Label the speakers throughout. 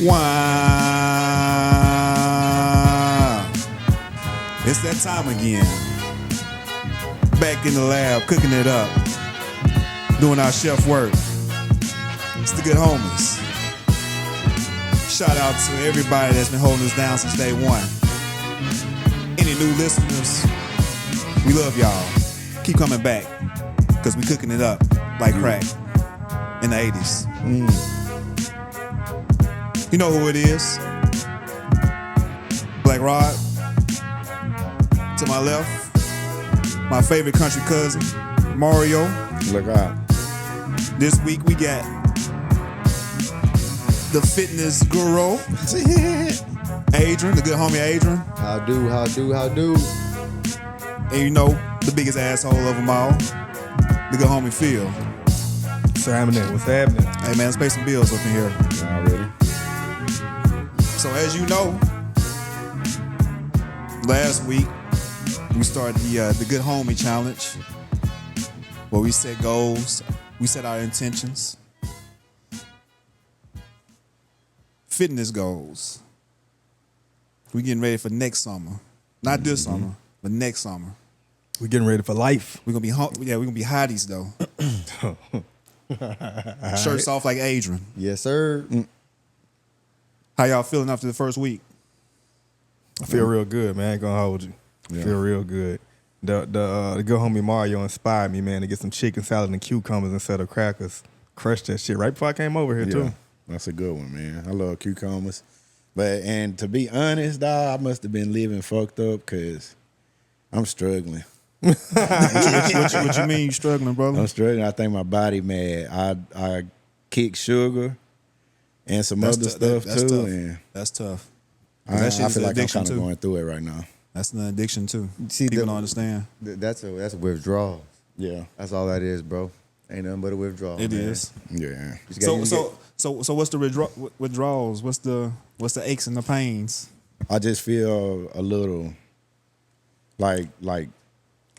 Speaker 1: Wow. It's that time again. Back in the lab, cooking it up. Doing our chef work. It's the good homies. Shout out to everybody that's been holding us down since day one. Any new listeners, we love y'all. Keep coming back, because we cooking it up like crack in the 80s. You know who it is. Black Rod. To my left, my favorite country cousin, Mario.
Speaker 2: Look out.
Speaker 1: This week we got the fitness guru, Adrian, the good homie Adrian.
Speaker 3: How do?
Speaker 1: And you know, the biggest asshole of them all, the good homie Phil.
Speaker 4: What's happening?
Speaker 1: Hey man, let's pay some bills up in here.
Speaker 2: Already.
Speaker 1: So as you know, last week we started the Good Homie Challenge, where we set goals, we set our intentions, fitness goals. We getting ready for next summer, not this summer, but next summer.
Speaker 4: We getting ready for life.
Speaker 1: We're gonna be we're gonna be hotties though. Shirts off like Adrian.
Speaker 3: Yes, sir.
Speaker 1: How y'all feeling after the first week?
Speaker 4: I feel real good, man. I ain't gonna hold you. I feel real good. The good homie Mario inspired me, man, to get some chicken salad and cucumbers instead of crackers. Crushed that shit right before I came over here too.
Speaker 2: That's a good one, man. I love cucumbers. And to be honest, dog, I must have been living fucked up because I'm struggling.
Speaker 1: What you mean you struggling, brother?
Speaker 2: I'm struggling. I think my body mad. I kick sugar and some other stuff
Speaker 1: that's
Speaker 2: too.
Speaker 1: Tough.
Speaker 2: And
Speaker 1: that's tough.
Speaker 2: I
Speaker 1: That shit is
Speaker 2: feel
Speaker 1: an
Speaker 2: like I'm
Speaker 1: addiction
Speaker 2: kind of
Speaker 1: too.
Speaker 2: going through it right now.
Speaker 1: That's an addiction too.
Speaker 3: See,
Speaker 1: People don't understand.
Speaker 3: That's a withdrawal.
Speaker 2: Yeah.
Speaker 3: That's all that is, bro. Ain't nothing but a withdrawal.
Speaker 1: It
Speaker 3: man.
Speaker 1: is.
Speaker 2: Yeah.
Speaker 1: So what's the withdrawals? What's the aches and the pains?
Speaker 2: I just feel a little like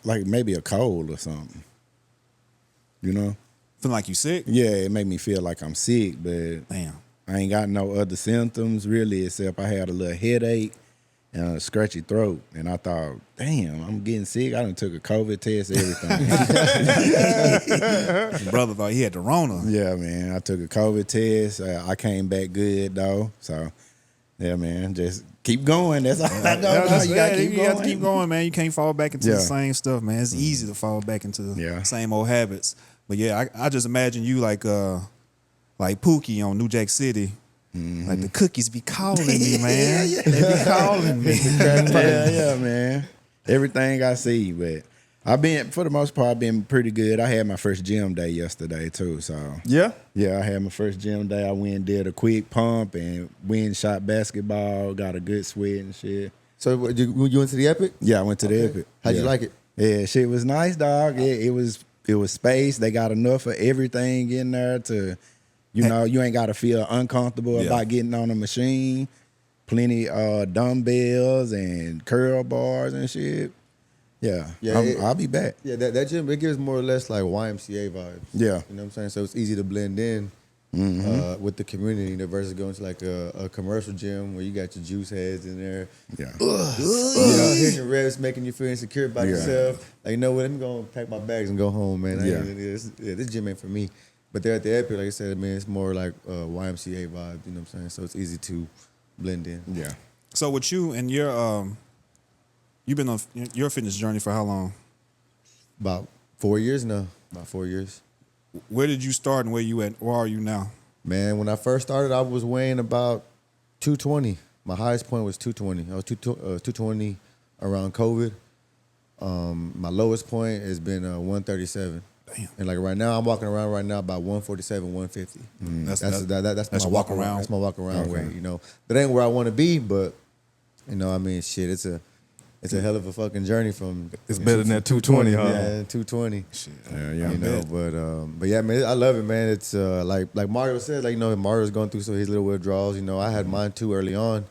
Speaker 2: maybe a cold or something. You know?
Speaker 1: Feel like you sick?
Speaker 2: Yeah, it made me feel like I'm sick, but
Speaker 1: Damn.
Speaker 2: I ain't got no other symptoms really except I had a little headache and a scratchy throat. And I thought, damn, I'm getting sick. I done took a COVID test, everything.
Speaker 1: Brother thought he had the Rona.
Speaker 2: Yeah, man. I took a COVID test. I came back good, though. So, yeah, man, just keep going. That's all I know. You got to keep going.
Speaker 1: You have to keep going, man. You can't fall back into
Speaker 2: Yeah.
Speaker 1: the same stuff, man. It's easy to fall back into the
Speaker 2: Yeah.
Speaker 1: same old habits. But yeah, I just imagine you like Pookie on New Jack City. Like the cookies be calling me, man. They be calling me.
Speaker 2: yeah, man. Everything I see, but for the most part, I've been pretty good. I had my first gym day yesterday, too, so.
Speaker 4: Yeah?
Speaker 2: Yeah, I had my first gym day. I went and did a quick pump and went and shot basketball, got a good sweat and shit.
Speaker 3: So you went to the Epic?
Speaker 2: Yeah, I went to the Epic.
Speaker 3: How'd you like it?
Speaker 2: Yeah, shit was nice, dog. It was space. They got enough of everything in there to, you know, you ain't got to feel uncomfortable about getting on a machine. Plenty dumbbells and curl bars and shit. Yeah, I'll be back.
Speaker 3: Yeah, that gym, it gives more or less like YMCA vibes.
Speaker 2: Yeah.
Speaker 3: You know what I'm saying? So it's easy to blend in with the community versus going to like a commercial gym where you got your juice heads in there.
Speaker 2: Yeah.
Speaker 3: You know, hitting your reps, making you feel insecure about yourself. Like, you know what, let me go pack my bags and go home, man. This gym ain't for me. But there at the Epic, like I said, man, it's more like YMCA vibes, you know what I'm saying? So it's easy to blend in.
Speaker 2: Yeah.
Speaker 1: So with you and your you've been on your fitness journey for how long?
Speaker 3: About 4 years now. About 4 years.
Speaker 1: Where did you start and where are you now?
Speaker 3: Man, when I first started, I was weighing about 220. My highest point was 220. I was 220 around COVID. My lowest point has been 137.
Speaker 1: Damn.
Speaker 3: And like right now, I'm walking around right now about 147, 150. That's my walk around. That's my walk around weight. You know, that ain't where I want to be, but you know, I mean, shit, it's a hell of a fucking journey from.
Speaker 4: It's better than that 220, huh?
Speaker 3: Yeah, 220.
Speaker 1: Shit.
Speaker 2: Yeah,
Speaker 3: You know, but yeah, man, I love it, man. It's like Mario said, like, you know, Mario's going through some of his little withdrawals. You know, I had mine too early on.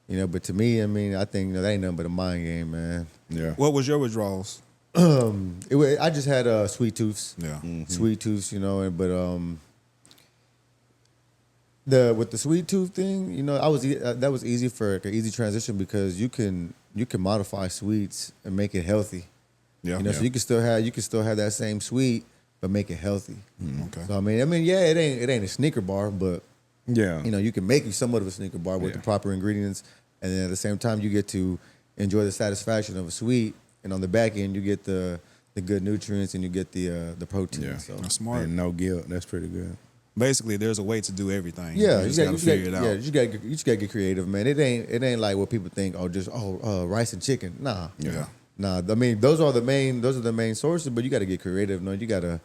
Speaker 3: You know, but to me, I mean, I think, you know, that ain't nothing but a mind game, man.
Speaker 2: Yeah.
Speaker 1: What was your withdrawals?
Speaker 3: I just had sweet tooths.
Speaker 1: Yeah.
Speaker 3: Sweet tooths, you know, but With the sweet tooth thing, you know, that was easy for like, an easy transition because you can modify sweets and make it healthy.
Speaker 1: Yeah.
Speaker 3: You know, so you can still have that same sweet, but make it healthy.
Speaker 1: Okay.
Speaker 3: So I mean, yeah, it ain't a Snicker bar, but
Speaker 2: Yeah.
Speaker 3: you know, you can make you somewhat of a Snicker bar with the proper ingredients, and then at the same time, you get to enjoy the satisfaction of a sweet, and on the back end, you get the good nutrients and you get the protein.
Speaker 2: Yeah.
Speaker 3: So
Speaker 1: That's smart.
Speaker 2: And no guilt. That's pretty good.
Speaker 1: Basically, there's a way to do everything.
Speaker 3: yeah,
Speaker 1: you just gotta figure it out.
Speaker 3: Yeah, you just gotta get creative, man. It ain't like what people think. Oh, just rice and chicken. Nah,
Speaker 1: Yeah.
Speaker 3: nah. I mean, those are the main sources, but you got to get creative. No, you got to,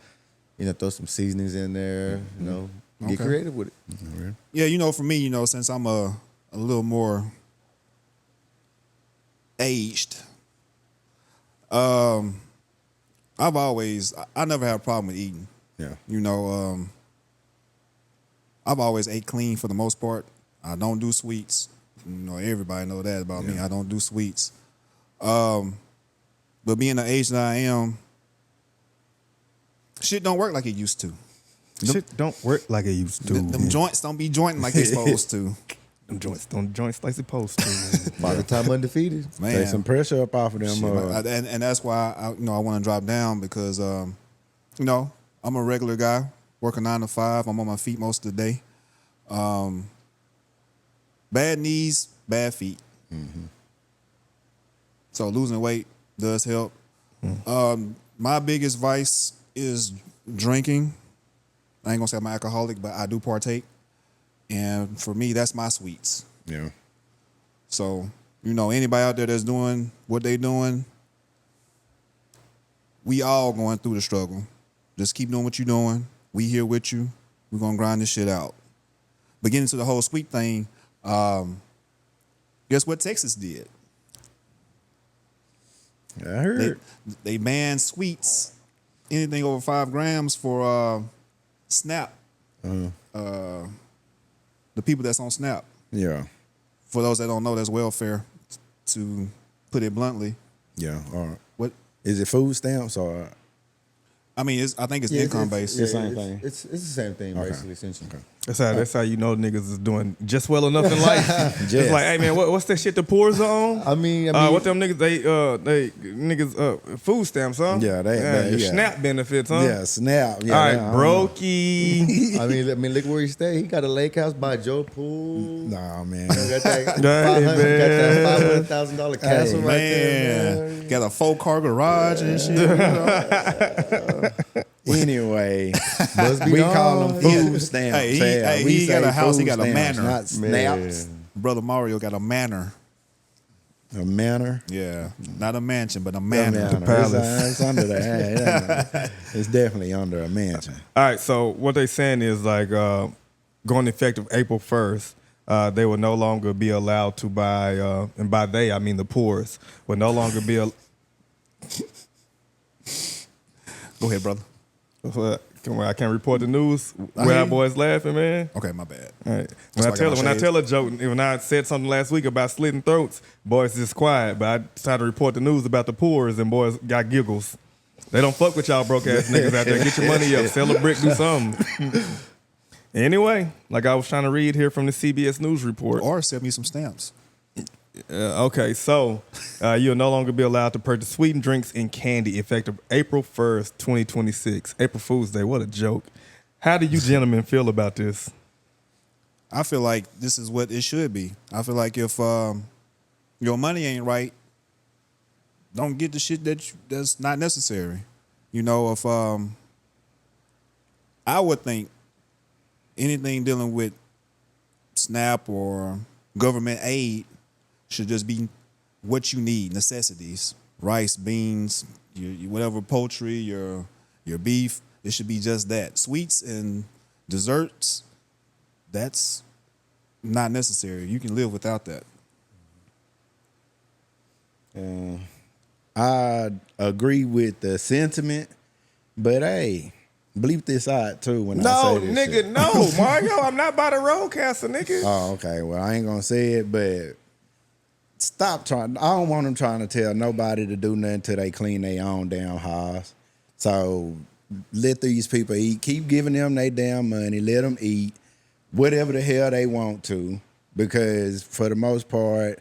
Speaker 3: you know, throw some seasonings in there. You know, get
Speaker 1: Okay.
Speaker 3: creative with it.
Speaker 1: Yeah, you know, for me, you know, since I'm a little more aged, I never had a problem with eating.
Speaker 2: Yeah.
Speaker 1: You know, I've always ate clean for the most part. I don't do sweets. You know, everybody know that about me. I don't do sweets. But being the age that I am, shit don't work like it used to.
Speaker 4: Shit don't work like it used to.
Speaker 1: Them joints don't be jointing like they supposed to.
Speaker 4: Them joints like supposed to.
Speaker 3: By the time undefeated,
Speaker 1: Man.
Speaker 2: Take some pressure up off of them.
Speaker 1: Shit, and that's why I want to drop down because you know, I'm a regular guy working 9 to 5. I'm on my feet most of the day. Bad knees, bad feet. So losing weight does help. My biggest vice is drinking. I ain't gonna say I'm an alcoholic, but I do partake. And for me, that's my sweets.
Speaker 2: Yeah.
Speaker 1: So, you know, anybody out there that's doing what they doing, we all going through the struggle. Just keep doing what you're doing. We here with you. We're going to grind this shit out. But getting to the whole sweet thing, guess what Texas did?
Speaker 2: I heard.
Speaker 1: They banned sweets, anything over 5 grams for SNAP. The people that's on SNAP.
Speaker 2: Yeah.
Speaker 1: For those that don't know, that's welfare, to put it bluntly.
Speaker 2: Yeah. All right.
Speaker 1: What?
Speaker 2: Is it food stamps or?
Speaker 1: I mean, I think it's
Speaker 3: Yeah,
Speaker 1: income based.
Speaker 2: It's the same thing.
Speaker 3: It's the same thing, basically, essentially.
Speaker 4: That's how you know niggas is doing just well enough in life. It's
Speaker 2: Just.
Speaker 4: like, hey man, what's that shit the poor's on?
Speaker 3: I mean,
Speaker 4: What them niggas they niggas food stamps, huh?
Speaker 2: Yeah, they
Speaker 4: your
Speaker 2: yeah.
Speaker 4: SNAP benefits, huh?
Speaker 2: Yeah, SNAP. Yeah,
Speaker 4: All right,
Speaker 2: I don't
Speaker 4: brokey.
Speaker 3: I mean, look where he stay. He got a lake house by Joe Pool.
Speaker 2: know. Nah, man.
Speaker 3: Got that
Speaker 4: man.
Speaker 3: $500,000 castle right there, man.
Speaker 1: Got a 4-car garage and shit.
Speaker 2: Anyway,
Speaker 3: Must be
Speaker 2: we
Speaker 3: on.
Speaker 2: call them food stamps.
Speaker 1: Hey,
Speaker 2: We
Speaker 1: he got
Speaker 2: say
Speaker 1: a house, he
Speaker 2: food
Speaker 1: got a
Speaker 2: stamps,
Speaker 1: manor.
Speaker 2: not snaps.
Speaker 1: Brother Mario got a manor.
Speaker 2: A manor.
Speaker 1: Yeah, not a mansion, but a
Speaker 2: A
Speaker 1: manor.
Speaker 2: manor.
Speaker 4: palace.
Speaker 2: It's under the. Yeah, it's definitely under a mansion.
Speaker 4: All right, so what they saying is like going effective April 1st, they will no longer be allowed to buy, and by they I mean the poorest, will no longer be.
Speaker 1: Go ahead, brother.
Speaker 4: I can't report the news. Where our boys laughing, man.
Speaker 1: Okay, my bad.
Speaker 4: All right.
Speaker 1: That's why I got my
Speaker 4: When I
Speaker 1: shades.
Speaker 4: tell a joke, when I said something last week about slitting throats, boys just quiet. But I tried to report the news about the poor's, and boys got giggles. They don't fuck with y'all broke ass niggas out there. Get your money up, sell a brick, do something. Anyway, like I was trying to read here from the CBS News report.
Speaker 1: Or send me some stamps.
Speaker 4: Okay, so you'll no longer be allowed to purchase sweetened drinks and candy effective April 1st, 2026. April Fool's Day, what a joke. How do you gentlemen feel about this?
Speaker 1: I feel like this is what it should be. I feel like if your money ain't right, don't get the shit that's not necessary. You know, if I would think anything dealing with SNAP or government aid should just be what you need, necessities, rice, beans, your whatever poultry, your beef. It should be just that. Sweets and desserts, that's not necessary. You can live without that.
Speaker 2: I agree with the sentiment, but hey, bleep this out too when I say this
Speaker 4: nigga,
Speaker 2: shit.
Speaker 4: no, Mario, I'm not by the roadcaster, nigga.
Speaker 2: Oh, okay. Well, I ain't gonna say it, but stop trying. I don't want them trying to tell nobody to do nothing till they clean their own damn house. So let these people eat. Keep giving them their damn money. Let them eat. whatever the hell they want to, because for the most part,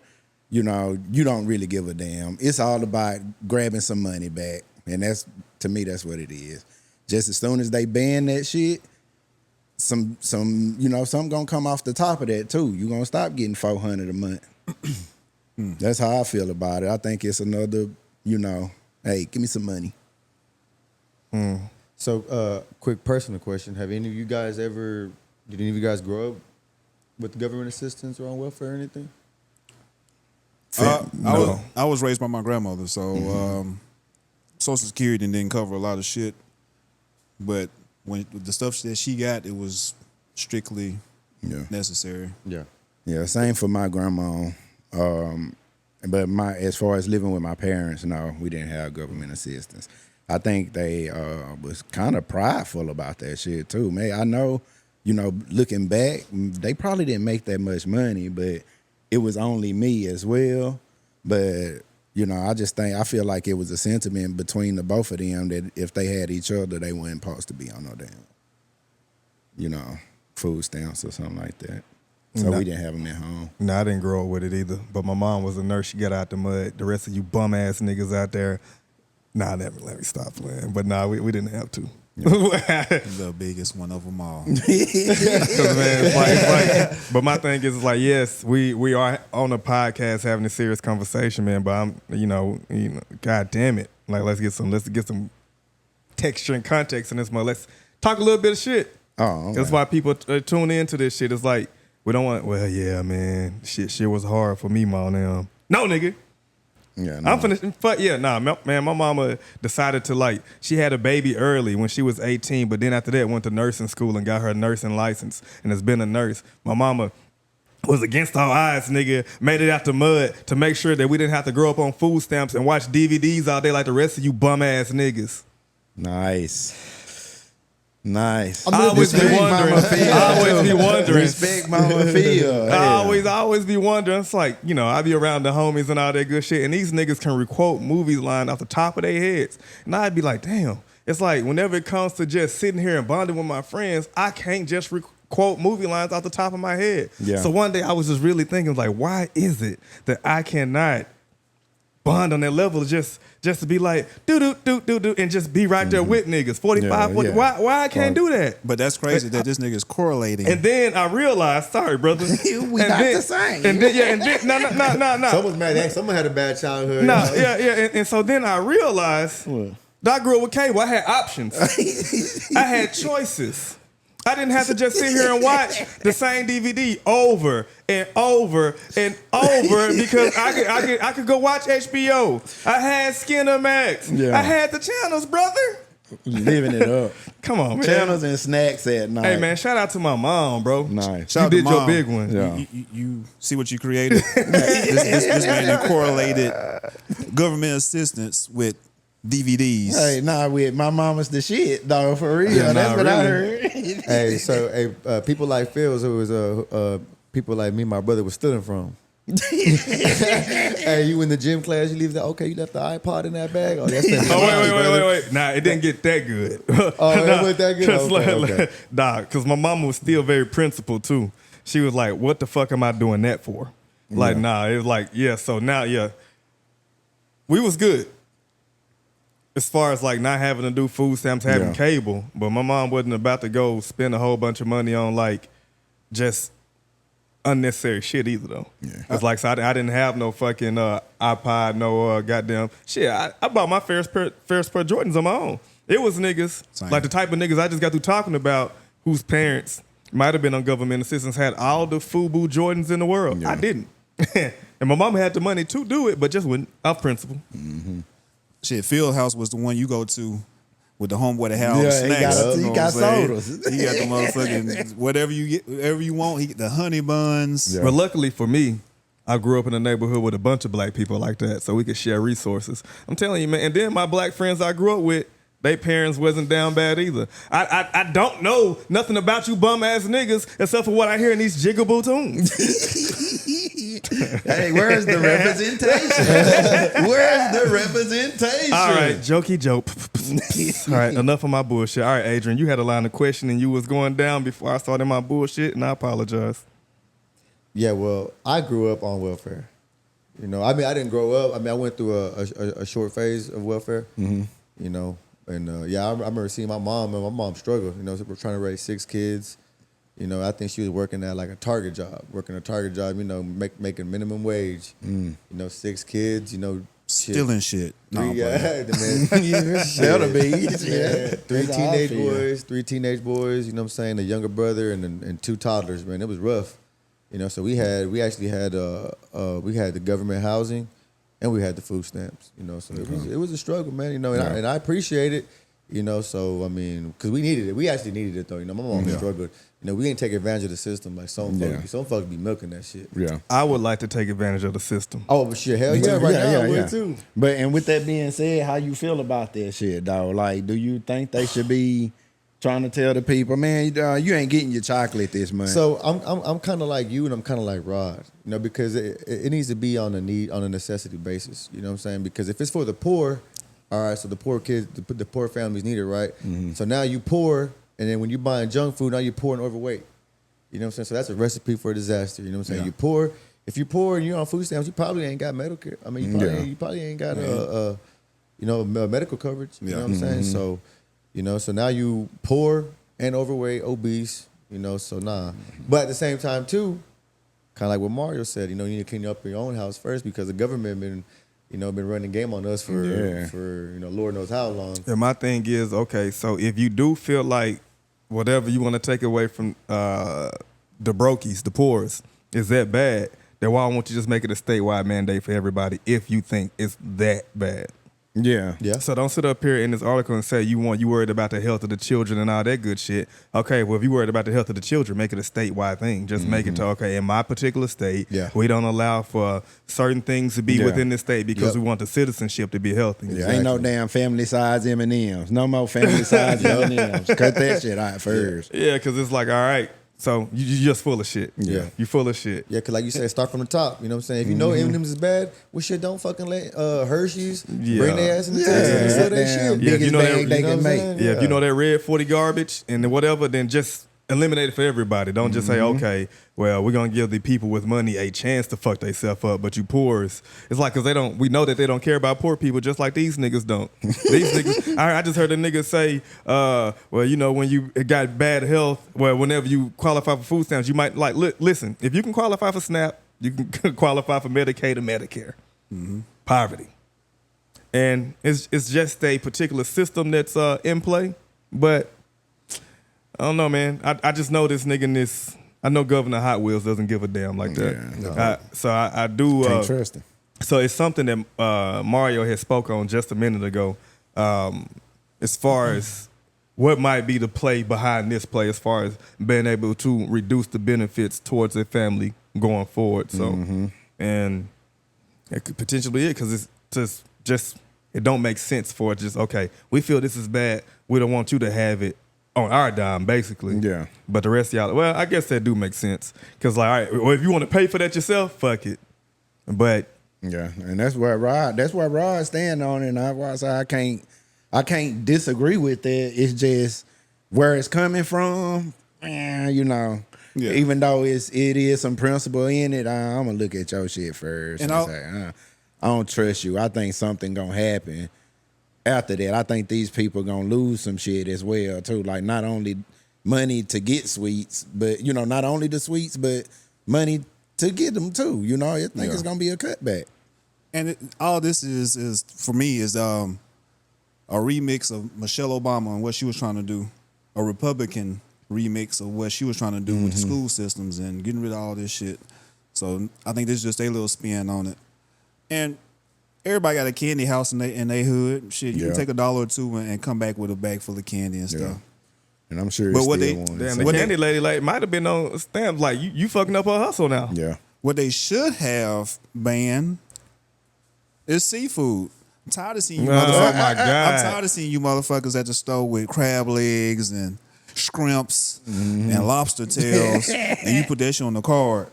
Speaker 2: you know, you don't really give a damn. It's all about grabbing some money back. And that's, to me, that's what it is. Just as soon as they ban that shit, some you know, something gonna come off the top of that too. You gonna stop getting $400 a month. That's how I feel about it. I think it's another, you know, hey, give me some money.
Speaker 3: So, quick personal question: did any of you guys grow up with government assistance or on welfare or anything?
Speaker 4: No.
Speaker 1: I was raised by my grandmother, so Social Security didn't cover a lot of shit. But when the stuff that she got, it was strictly necessary.
Speaker 2: Yeah, same for my grandma. But as far as living with my parents, no, we didn't have government assistance. I think they was kind of prideful about that shit too. Man, I know, you know, looking back, they probably didn't make that much money, but it was only me as well. But, you know, I feel like it was a sentiment between the both of them that if they had each other, they weren't supposed to be on no damn, you know, food stamps or something like that. So we didn't have them at home.
Speaker 4: No, I didn't grow up with it either. But my mom was a nurse. She got out the mud. The rest of you bum ass niggas out there, let me stop playing. But we didn't have to.
Speaker 1: The biggest one of them all.
Speaker 4: Man, it's like, but my thing is like, yes, we are on a podcast having a serious conversation, man. But I'm, you know, God damn it, like let's get some texture and context in this mode. Let's talk a little bit of shit.
Speaker 2: Oh, okay.
Speaker 4: That's why people tune into this shit. It's like we don't want. Well, yeah, man, shit was hard for me, man. No, nigga.
Speaker 2: Yeah, no.
Speaker 4: I'm finna, man, my mama decided to, like, she had a baby early when she was 18, but then after that went to nursing school and got her nursing license and has been a nurse. My mama was against all odds, nigga, made it out the mud to make sure that we didn't have to grow up on food stamps and watch DVDs all day like the rest of you bum-ass niggas.
Speaker 2: Nice.
Speaker 4: I always be wondering.
Speaker 2: Respect Mama Phil.
Speaker 4: I always be wondering. It's like, you know, I be around the homies and all that good shit, and these niggas can requote movies line off the top of their heads. And I'd be like, damn. It's like whenever it comes to just sitting here and bonding with my friends, I can't just quote movie lines off the top of my head. Yeah. So one day I was just really thinking, like, why is it that I cannot bond on that level just to be like, do, and just be right there with niggas, 45, 40. Why I can't do that?
Speaker 1: But that's crazy that this nigga is correlating.
Speaker 4: And then I realized, sorry, brother.
Speaker 2: We not the same.
Speaker 4: And then, no.
Speaker 3: Someone had a bad childhood.
Speaker 4: No, yeah. And so then I realized that I grew up with cable. I had options. I had choices. I didn't have to just sit here and watch the same DVD over and over and over because I could go watch HBO. I had Skinner Max. Yeah. I had the channels, brother.
Speaker 2: Living it up.
Speaker 4: Come on, man.
Speaker 2: Channels and snacks at night.
Speaker 4: Hey, man, shout out to my mom, bro.
Speaker 2: Nice.
Speaker 4: You did your big one.
Speaker 2: Yeah.
Speaker 1: You see what you created? this man, you correlated government assistance with DVDs.
Speaker 2: Hey, with my mama's the shit, dog, for real. That's what I heard.
Speaker 3: Hey, so people like Phil's, it was people like me, my brother was stealing from. Hey, you in the gym class, you leave that, okay, you left the iPod in that bag? Oh, that's
Speaker 4: wait. Nah, it didn't get that good.
Speaker 3: It wasn't that good? Okay.
Speaker 4: Nah, because my mama was still very principled, too. She was like, what the fuck am I doing that for? Like, nah, it was like, so now, we was good. As far as like not having to do food stamps, having cable, but my mom wasn't about to go spend a whole bunch of money on like just unnecessary shit either though. Yeah. It's like, so I didn't have no fucking iPod, no goddamn shit. I bought my first pair of Jordans on my own. It was niggas, like the type of niggas I just got through talking about whose parents might have been on government assistance, had all the FUBU Jordans in the world. Yeah. I didn't. And my mom had the money to do it, but just wouldn't, off principle.
Speaker 1: Mm-hmm. Shit, Field House was the one you go to with the homeboy that had all the snacks.
Speaker 2: He got sodas.
Speaker 1: He got the motherfucking whatever you want. The honey buns.
Speaker 4: Yeah. But luckily for me, I grew up in a neighborhood with a bunch of black people like that, so we could share resources. I'm telling you, man. And then my black friends I grew up with, their parents wasn't down bad either. I don't know nothing about you bum ass niggas except for what I hear in these jiggable tunes.
Speaker 2: Hey, where's the representation? Where's the representation?
Speaker 4: All right, jokey joke. All right, enough of my bullshit. All right, Adrian, you had a line of questioning you was going down before I started my bullshit, and I apologize.
Speaker 3: Yeah, well, I grew up on welfare. You know, I mean, I didn't grow up. I mean, I went through a short phase of welfare. You know, and yeah, I remember seeing my mom struggle. You know, so we're trying to raise 6 kids. You know, I think she was working at like a Target job. You know, making minimum wage. You know, 6 kids. You know,
Speaker 1: Stealing shit. No,
Speaker 3: That'll
Speaker 2: be.
Speaker 3: Yeah, 3 teenage boys. You know what I'm saying? A younger brother and 2 toddlers. Man, it was rough. You know, so we actually had the government housing, and we had the food stamps. You know, so it was a struggle, man. You know, and I appreciate it. You know, so I mean, because we needed it. We actually needed it though. You know, my mom struggled. You know, we didn't take advantage of the system like some folks. Some folks be milking that shit.
Speaker 2: Yeah,
Speaker 4: I would like to take advantage of the system.
Speaker 3: Oh, but shit, hell yeah, right now I would too.
Speaker 2: But and with that being said, how you feel about that shit, dog? Like, do you think they should be trying to tell the people, man, you ain't getting your chocolate this month?
Speaker 3: So I'm kind of like you, and I'm kind of like Rod, you know, because it needs to be on a necessity basis. You know what I'm saying? Because if it's for the poor, all right, so the poor kids, the poor families need it, right? So now you poor, and then when you buying junk food, now you're poor and overweight. You know what I'm saying? So that's a recipe for a disaster. You know what I'm saying? You're poor. If you're poor and you're on food stamps, you probably ain't got medical care. I mean, you probably ain't got medical coverage. You know what I'm saying? So, you know, so now you poor and overweight, obese. You know, so nah. But at the same time too, kind of like what Mario said, you know, you need to clean up your own house first because the government been running game on us for you know, Lord knows how long.
Speaker 4: And my thing is, okay, so if you do feel like whatever you want to take away from the brokies, the poorest, is that bad, then why won't you just make it a statewide mandate for everybody if you think it's that bad?
Speaker 2: Yeah.
Speaker 4: So don't sit up here in this article and say you worried about the health of the children and all that good shit. Okay, well, if you worried about the health of the children, make it a statewide thing. Just make it to, okay, in my particular state, we don't allow for certain things to be within the state because we want the citizenship to be healthy.
Speaker 2: Yeah, ain't no damn family size M&Ms. No more family size M&Ms. Cut that shit out first.
Speaker 4: Yeah, because it's like, all right, so you just full of shit.
Speaker 3: Yeah.
Speaker 4: You full of shit.
Speaker 3: Yeah, because like you said, start from the top. You know what I'm saying? If you know M&M's is bad, well, shit, don't fucking let Hershey's bring their ass in the Texas and sell that shit.
Speaker 2: Biggest
Speaker 4: you know
Speaker 2: bag they can make.
Speaker 4: Yeah, if you know that red 40 garbage and then whatever, then just eliminate it for everybody. Don't just say, okay, well, we're going to give the people with money a chance to fuck themselves up, but you poors. It's like, because we know that they don't care about poor people just like these niggas don't. These niggas, I just heard a nigga say, well, you know, when you got bad health, well, whenever you qualify for food stamps, you might, like, listen, if you can qualify for SNAP, you can qualify for Medicaid or Medicare. Poverty. And it's just a particular system that's in play, but I don't know, man. I just know this nigga in this. I know Governor Hot Wheels doesn't give a damn like that. So I do.
Speaker 2: Can't trust him.
Speaker 4: So it's something that Mario had spoke on just a minute ago, as far as what might be the play behind this play, as far as being able to reduce the benefits towards their family going forward. So, and it could potentially be it because it's just it don't make sense for it. Just okay, we feel this is bad. We don't want you to have it on our dime, basically. Yeah. But the rest of y'all, well, I guess that do make sense. Because, like, all right, well, if you want to pay for that yourself, fuck it. But
Speaker 2: yeah, and that's where Rod stand on it. And I can't disagree with that. It's just where it's coming from, you know. Yeah. Even though it is some principle in it, I'm gonna look at your shit first and say, I don't trust you. I think something gonna happen. After that, I think these people gonna lose some shit as well too. Like not only money to get sweets, but you know, not only the sweets, but money to get them too. You know, I think it's gonna be a cutback.
Speaker 1: And all this is for me is a remix of Michelle Obama and what she was trying to do, a Republican remix of what she was trying to do with the school systems and getting rid of all this shit. So I think this is just a little spin on it. And everybody got a candy house in they hood. Shit, you can take $1 or $2 and come back with a bag full of candy and stuff.
Speaker 2: And I'm sure
Speaker 1: but
Speaker 2: it's
Speaker 1: what
Speaker 2: still
Speaker 4: the candy lady like might have been on stamps like you fucking up her hustle now.
Speaker 2: Yeah.
Speaker 1: What they should have banned is seafood. I'm tired of seeing you motherfuckers.
Speaker 4: Oh my God.
Speaker 1: I'm tired of seeing you motherfuckers at the store with crab legs and shrimps and lobster tails, and you put that shit on the card.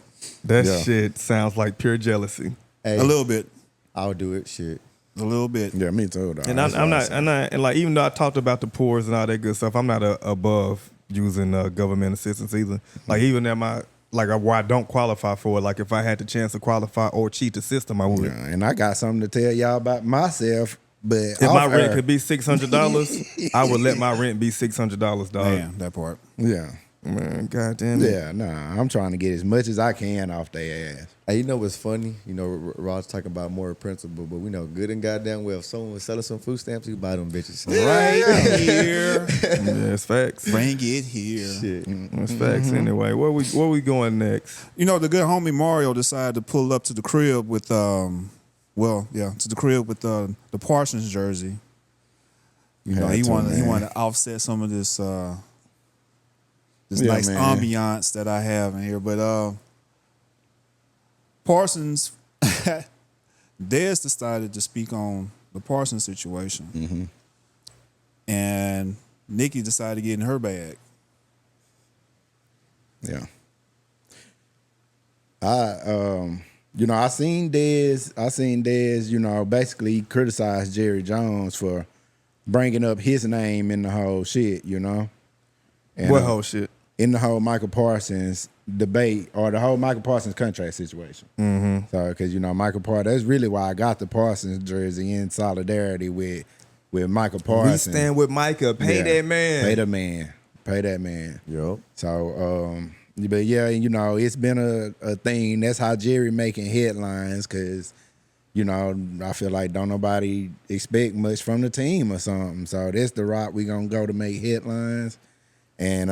Speaker 4: That shit sounds like pure jealousy.
Speaker 3: Hey,
Speaker 1: a little bit.
Speaker 3: I'll do it. Shit.
Speaker 1: A little bit.
Speaker 2: Yeah, me too. Dog.
Speaker 4: And I'm not, and like, even though I talked about the poors and all that good stuff, I'm not above using government assistance either. Like, even at my, like, where I don't qualify for it, like, if I had the chance to qualify or cheat the system, I would.
Speaker 2: Yeah, and I got something to tell y'all about myself. But
Speaker 4: if my rent could be $600, I would let my rent be $600, dog.
Speaker 1: Damn, that part.
Speaker 2: Yeah.
Speaker 4: Man, goddamn it.
Speaker 2: Yeah, nah. I'm trying to get as much as I can off their ass.
Speaker 3: Hey, you know what's funny? You know, Rod's talking about moral principle, but we know good and goddamn well if someone was selling some food stamps, you buy them bitches.
Speaker 1: Right here.
Speaker 4: Yeah, it's facts.
Speaker 1: Bring it here.
Speaker 3: Shit.
Speaker 4: It's facts anyway. Where we going next?
Speaker 1: You know, the good homie Mario decided to pull up to the crib with, to the crib with the Parsons jersey. You know, he wanted to offset some of this nice ambiance that I have in here. But Parsons, Dez decided to speak on the Parsons situation.
Speaker 2: Mm-hmm.
Speaker 1: And Nicki decided to get in her bag.
Speaker 2: Yeah. I seen Dez, basically criticize Jerry Jones for bringing up his name in the whole shit, And,
Speaker 4: What whole shit?
Speaker 2: In the whole Michael Parsons debate or the whole Michael Parsons contract situation.
Speaker 4: Mm-hmm.
Speaker 2: So, because, Michael Parsons, that's really why I got the Parsons jersey in solidarity with Michael Parsons.
Speaker 4: We stand with Micah. Pay that man.
Speaker 2: Pay the man. Pay that man.
Speaker 3: Yup.
Speaker 2: So, but yeah, it's been a thing. That's how Jerry making headlines because, I feel like don't nobody expect much from the team or something. So that's the route we gonna go to make headlines. And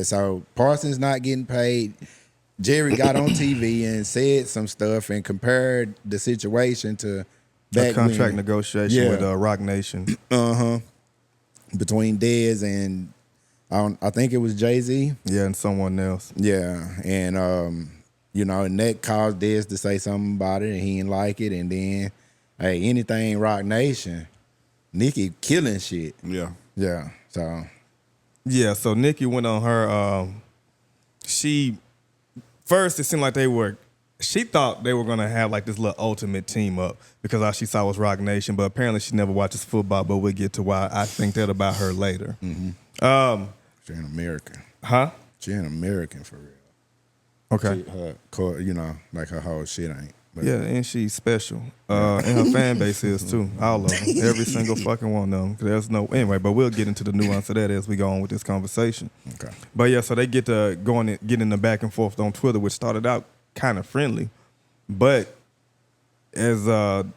Speaker 2: so Parsons not getting paid. Jerry got on TV and said some stuff and compared the situation to
Speaker 4: a contract negotiation with Rock Nation.
Speaker 2: Between Dez and I think it was Jay-Z.
Speaker 4: Yeah, and someone else.
Speaker 2: Yeah, and and that caused Dez to say something about it, and he didn't like it. And then, hey, anything Rock Nation, Nicki killing shit.
Speaker 1: Yeah.
Speaker 2: Yeah, so.
Speaker 4: Yeah, so Nicki went on her, first it seemed like she thought they were going to have like this little ultimate team up because all she saw was Rock Nation, but apparently she never watches football, but we'll get to why I think that about her later.
Speaker 2: Mm-hmm. She an American.
Speaker 4: Huh?
Speaker 2: She an American for real.
Speaker 4: Okay.
Speaker 2: Like her whole shit ain't. But
Speaker 4: Yeah, and she's special. And her fan base is too. All of them. Every single fucking one of them. Anyway, but we'll get into the nuance of that as we go on with this conversation.
Speaker 2: Okay.
Speaker 4: But yeah, so they get to getting the back and forth on Twitter, which started out kind of friendly. But as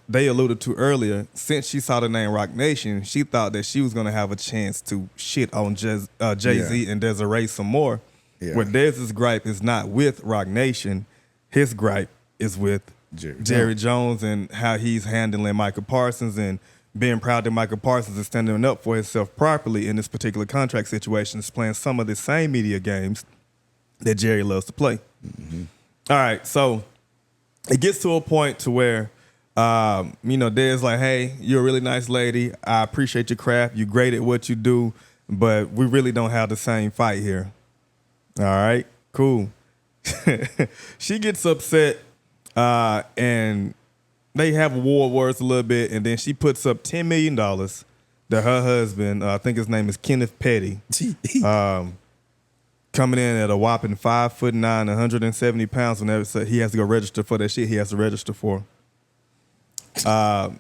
Speaker 4: they alluded to earlier, since she saw the name Rock Nation, she thought that she was going to have a chance to shit on Jay-Z and Desiree some more.
Speaker 2: Yeah.
Speaker 4: Where Dez's gripe is not with Rock Nation, his gripe is with Jerry Jones and how he's handling Michael Parsons and being proud that Michael Parsons is standing up for himself properly in this particular contract situation, is playing some of the same media games that Jerry loves to play.
Speaker 2: Mm-hmm.
Speaker 4: All right, so it gets to a point to where, Dez like, hey, you're a really nice lady. I appreciate your craft. You're great at what you do, but we really don't have the same fight here. All right, cool. She gets upset, and they have a war words a little bit, and then she puts up $10 million that her husband, I think his name is Kenneth Petty, coming in at a whopping 5'9", 170 pounds. Whenever he has to go register for that shit, he has to register for. To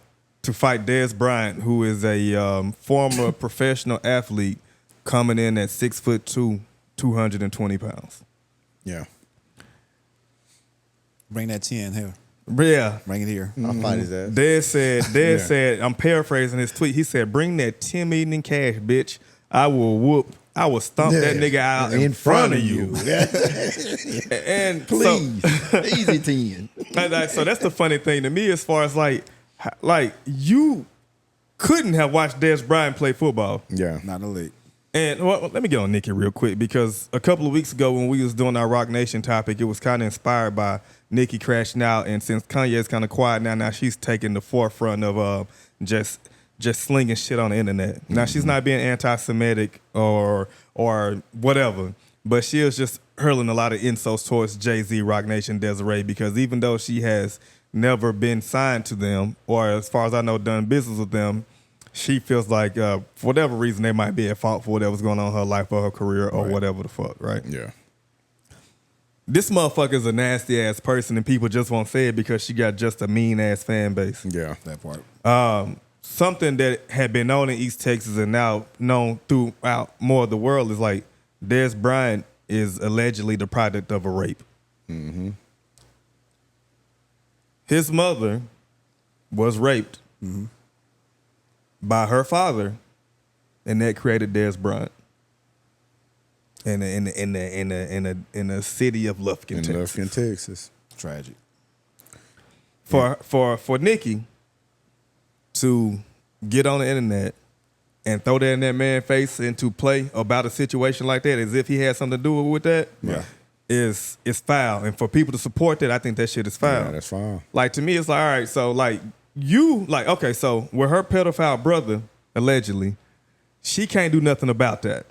Speaker 4: fight Dez Bryant, who is a former professional athlete, coming in at 6'2", 220 pounds.
Speaker 2: Yeah.
Speaker 1: Bring that 10 here.
Speaker 4: Yeah.
Speaker 1: Bring it here.
Speaker 3: I'll fight his ass.
Speaker 4: Dez said, I'm paraphrasing his tweet. He said, bring that 10 million in cash, bitch. I will stomp that nigga out in front of you. And
Speaker 2: please, easy 10.
Speaker 4: So that's the funny thing to me as far as like you couldn't have watched Dez Bryant play football.
Speaker 2: Yeah.
Speaker 1: Not a lick.
Speaker 4: And let me get on Nicki real quick because a couple of weeks ago when we was doing our Rock Nation topic, it was kind of inspired by Nicki crashing out. And since Kanye is kind of quiet now she's taking the forefront of just slinging shit on the internet. Now she's not being anti-Semitic or whatever, but she is just hurling a lot of insults towards Jay-Z, Rock Nation, Desiree, because even though she has never been signed to them, or as far as I know, done business with them. She feels like, for whatever reason, they might be at fault for whatever's going on in her life or her career or whatever the fuck, right?
Speaker 2: Yeah.
Speaker 4: This motherfucker's a nasty ass person, and people just won't say it because she got just a mean ass fan base.
Speaker 2: Yeah.
Speaker 1: That part.
Speaker 4: Something that had been known in East Texas and now known throughout more of the world is like Dez Bryant is allegedly the product of a rape.
Speaker 2: Mm-hmm.
Speaker 4: His mother was raped by her father, and that created Dez Bryant in the city of Lufkin, Texas.
Speaker 2: Lufkin, Texas.
Speaker 1: Tragic.
Speaker 4: For Nicki to get on the internet and throw that in that man's face and to play about a situation like that as if he had something to do with that, is foul. And for people to support that, I think that shit is foul.
Speaker 2: Yeah, that's foul.
Speaker 4: Like, to me, it's like, all right, so like you, like, okay, so with her pedophile brother, allegedly, she can't do nothing about that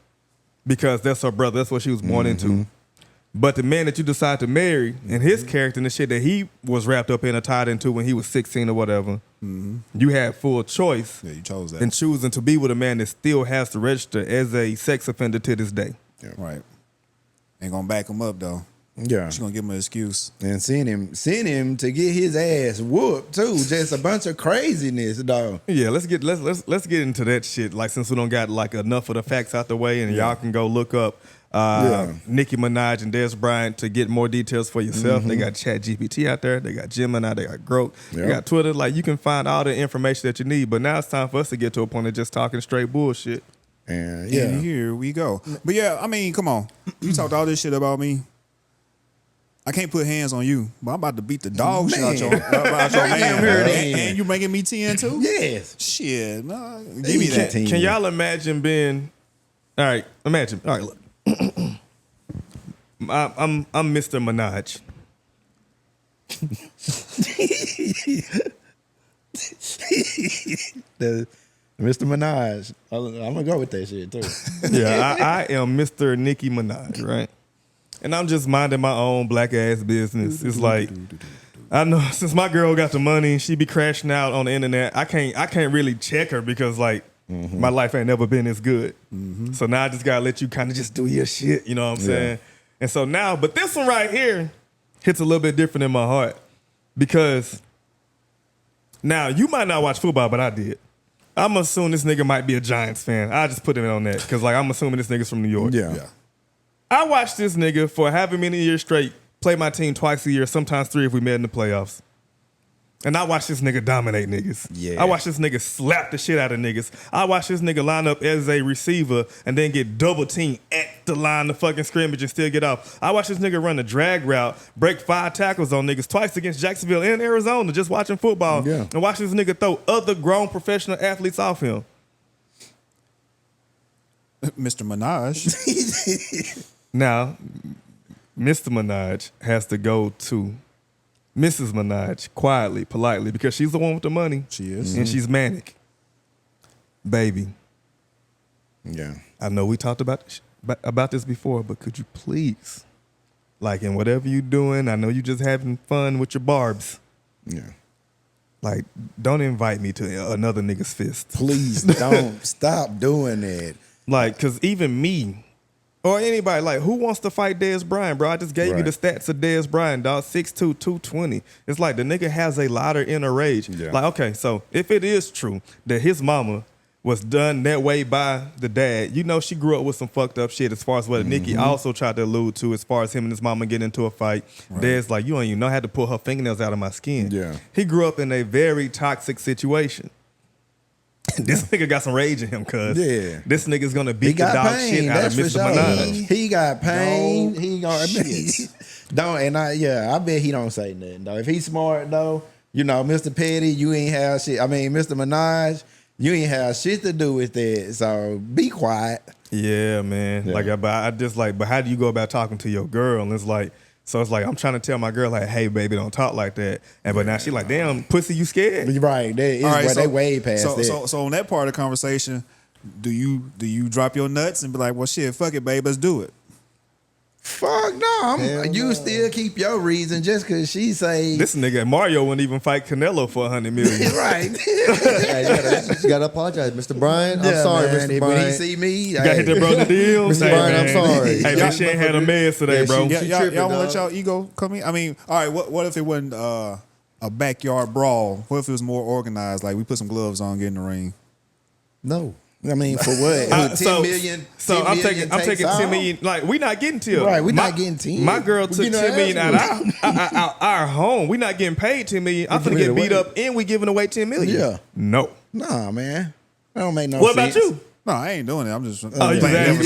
Speaker 4: because that's her brother. That's what she was born into. But the man that you decide to marry and his character and the shit that he was wrapped up in or tied into when he was 16 or whatever, you had full choice
Speaker 1: Yeah, you chose that.
Speaker 4: in choosing to be with a man that still has to register as a sex offender to this day.
Speaker 2: Yeah.
Speaker 1: Right. Ain't gonna back him up though.
Speaker 2: Yeah.
Speaker 1: She gonna give him an excuse.
Speaker 2: And send him to get his ass whooped too. Just a bunch of craziness, dog.
Speaker 4: Yeah, let's get into that shit. Like, since we don't got like enough of the facts out the way, and y'all can go look up Nicki Minaj and Dez Bryant to get more details for yourself. They got Chat GPT out there. They got Gemini. They got Grok. They got Twitter. Like, you can find all the information that you need. But now it's time for us to get to a point of just talking straight bullshit.
Speaker 2: And
Speaker 1: And here we go. But yeah, I mean, come on. You talked all this shit about me. I can't put hands on you, but I'm about to beat the dog shit out your man. And you making me 10 too?
Speaker 2: Yes.
Speaker 1: Shit, no, give me that.
Speaker 4: Can y'all imagine being? All right, imagine. All right, look. I'm Mr. Minaj.
Speaker 2: Mr. Minaj. I'm gonna go with that shit too.
Speaker 4: Yeah, I am Mr. Nicki Minaj, right? And I'm just minding my own black ass business. It's like, I know since my girl got the money, she be crashing out on the internet. I can't really check her because like my life ain't never been as good. So now I just gotta let you kind of just do your shit. You know what I'm saying? And so now, but this one right here hits a little bit different in my heart because now you might not watch football, but I did. I'm assuming this nigga might be a Giants fan. I just put him on that because like I'm assuming this nigga's from New York.
Speaker 2: Yeah.
Speaker 4: I watched this nigga for however many years straight play my team twice a year, sometimes 3 if we met in the playoffs. And I watched this nigga dominate niggas.
Speaker 2: Yeah.
Speaker 4: I watched this nigga slap the shit out of niggas. I watched this nigga line up as a receiver and then get double teamed at the line of fucking scrimmage and still get off. I watched this nigga run a drag route, break 5 tackles on niggas twice against Jacksonville and Arizona just watching football.
Speaker 2: Yeah.
Speaker 4: And watch this nigga throw other grown professional athletes off him.
Speaker 1: Mr. Minaj.
Speaker 4: Now, Mr. Minaj has to go to Mrs. Minaj quietly, politely, because she's the one with the money.
Speaker 1: She is.
Speaker 4: And she's manic. Baby,
Speaker 2: Yeah.
Speaker 4: I know we talked about this before, but could you please, like in whatever you doing, I know you just having fun with your barbs.
Speaker 2: Yeah.
Speaker 4: Like, don't invite me to another nigga's fist.
Speaker 2: Please don't stop doing that.
Speaker 4: Like, because even me, or anybody, like, who wants to fight Dez Bryant, bro? I just gave you the stats of Dez Bryant, dog. 6'2", 220. It's like the nigga has a lot of inner rage.
Speaker 2: Yeah.
Speaker 4: Like, okay, so if it is true that his mama was done that way by the dad, you know she grew up with some fucked up shit as far as what Nicki also tried to allude to as far as him and his mama getting into a fight. Right. Dez like, you don't even know how to pull her fingernails out of my skin.
Speaker 2: Yeah.
Speaker 4: He grew up in a very toxic situation. This nigga got some rage in him, cuz.
Speaker 2: Yeah.
Speaker 4: This nigga's gonna
Speaker 2: He
Speaker 4: beat the
Speaker 2: got
Speaker 4: dog
Speaker 2: pain.
Speaker 4: shit out of
Speaker 2: That's for
Speaker 4: Mr.
Speaker 2: sure.
Speaker 4: Minaj.
Speaker 2: He got pain.
Speaker 1: Dog
Speaker 2: He gonna don't. And I bet he don't say nothing though. If he's smart though, you know, Mr. Petty, you ain't have shit. I mean, Mr. Minaj, you ain't have shit to do with that. So be quiet.
Speaker 4: Yeah, man.
Speaker 2: Yeah.
Speaker 4: Like, but I just like, but how do you go about talking to your girl? And it's like, so it's like I'm trying to tell my girl like, hey, baby, don't talk like that. And but now she like, damn, pussy, you scared?
Speaker 2: Right. They way past that.
Speaker 1: So on that part of the conversation, do you drop your nuts and be like, well, shit, fuck it, babe, let's do it?
Speaker 2: Fuck no. You still keep your reason just because she say.
Speaker 4: This nigga Mario wouldn't even fight Canelo for $100 million.
Speaker 2: Right.
Speaker 3: You gotta apologize, Mr. Bryant. I'm sorry,
Speaker 2: man,
Speaker 3: Mr.
Speaker 2: when he
Speaker 3: Bryant.
Speaker 2: see me,
Speaker 4: You got hit that bro the deal.
Speaker 3: Mr.
Speaker 4: Hey,
Speaker 3: Bryant,
Speaker 4: man.
Speaker 3: I'm sorry.
Speaker 4: Hey man, she ain't had a meds today, bro.
Speaker 1: Y'all want to let y'all ego come in? I mean, all right. What if it wasn't a backyard brawl? What if it was more organized? Like we put some gloves on, get in the ring.
Speaker 3: No.
Speaker 2: I mean, for what? 10 million.
Speaker 4: So
Speaker 2: 10
Speaker 4: I'm
Speaker 2: million
Speaker 4: taking
Speaker 2: takes
Speaker 4: 10
Speaker 2: off?
Speaker 4: million. Like we not getting 10.
Speaker 2: Right, we not getting 10.
Speaker 4: My girl took
Speaker 2: We
Speaker 4: 10 million out
Speaker 2: getting
Speaker 4: our home. We not getting paid 10 million. I'm finna get beat up and we giving away 10 million.
Speaker 2: Yeah.
Speaker 4: No.
Speaker 2: Nah, man. That don't make no
Speaker 4: What
Speaker 2: sense.
Speaker 4: about you?
Speaker 1: No, I ain't doing it. I'm just.
Speaker 4: Oh, you just asking.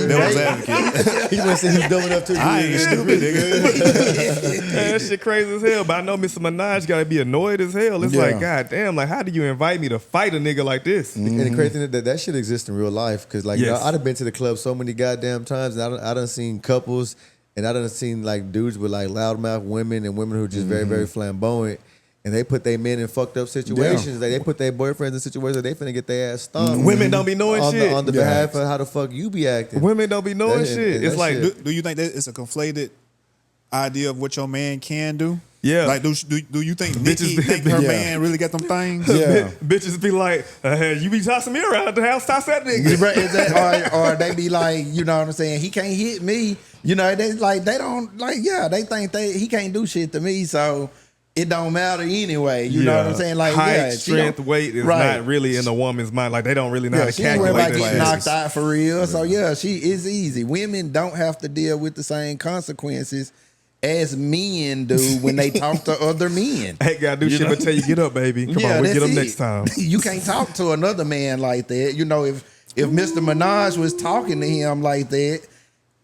Speaker 1: Devil's advocate.
Speaker 3: He wants to see who's doing up to.
Speaker 1: I ain't stupid, nigga.
Speaker 4: Man, that shit crazy as hell. But I know Mr. Minaj gotta be annoyed as hell. It's like, God damn, like how do you invite me to fight a nigga like this?
Speaker 3: And the crazy thing is that shit exists in real life. Because like
Speaker 4: Yes.
Speaker 3: I'd have been to the club so many goddamn times, and I done seen couples, and I done seen like dudes with like loudmouth women and women who are just very, very flamboyant. And they put their men in fucked up situations. Like they put their boyfriends in situations that they finna get their ass stomped.
Speaker 4: Women don't be knowing shit.
Speaker 3: On the behalf of how the fuck you be acting.
Speaker 4: Women don't be knowing
Speaker 3: That-
Speaker 4: shit.
Speaker 3: that
Speaker 4: It's like,
Speaker 3: shit.
Speaker 1: Do you think that it's a conflated idea of what your man can do?
Speaker 4: Yeah.
Speaker 1: Like, do you think
Speaker 4: Bitches
Speaker 1: Nicki think her
Speaker 2: yeah.
Speaker 1: man really got them things?
Speaker 2: Yeah.
Speaker 4: bitches be like, you be tossing me around the house, toss that nigga.
Speaker 2: Right, is that, or they be like, you know what I'm saying? He can't hit me. You know, they like they don't like. Yeah, they think he can't do shit to me, so it don't matter anyway. You know what I'm saying? Like,
Speaker 4: height,
Speaker 2: yeah, she
Speaker 4: strength,
Speaker 2: don't-
Speaker 4: weight is
Speaker 2: right.
Speaker 4: not really in a woman's mind. Like they don't really know how
Speaker 2: Yeah,
Speaker 4: to
Speaker 2: she ain't worried
Speaker 4: calculate
Speaker 2: about
Speaker 4: that
Speaker 2: getting
Speaker 4: shit.
Speaker 2: knocked out for real. So yeah, she is easy. Women don't have to deal with the same consequences as men do when they talk to other men.
Speaker 4: Ain't gotta do shit but tell you get up, baby. Come on, we'll
Speaker 2: that's
Speaker 4: get them
Speaker 2: it.
Speaker 4: next time.
Speaker 2: You can't talk to another man like that. You know, if Mr. Minaj was talking to him like that,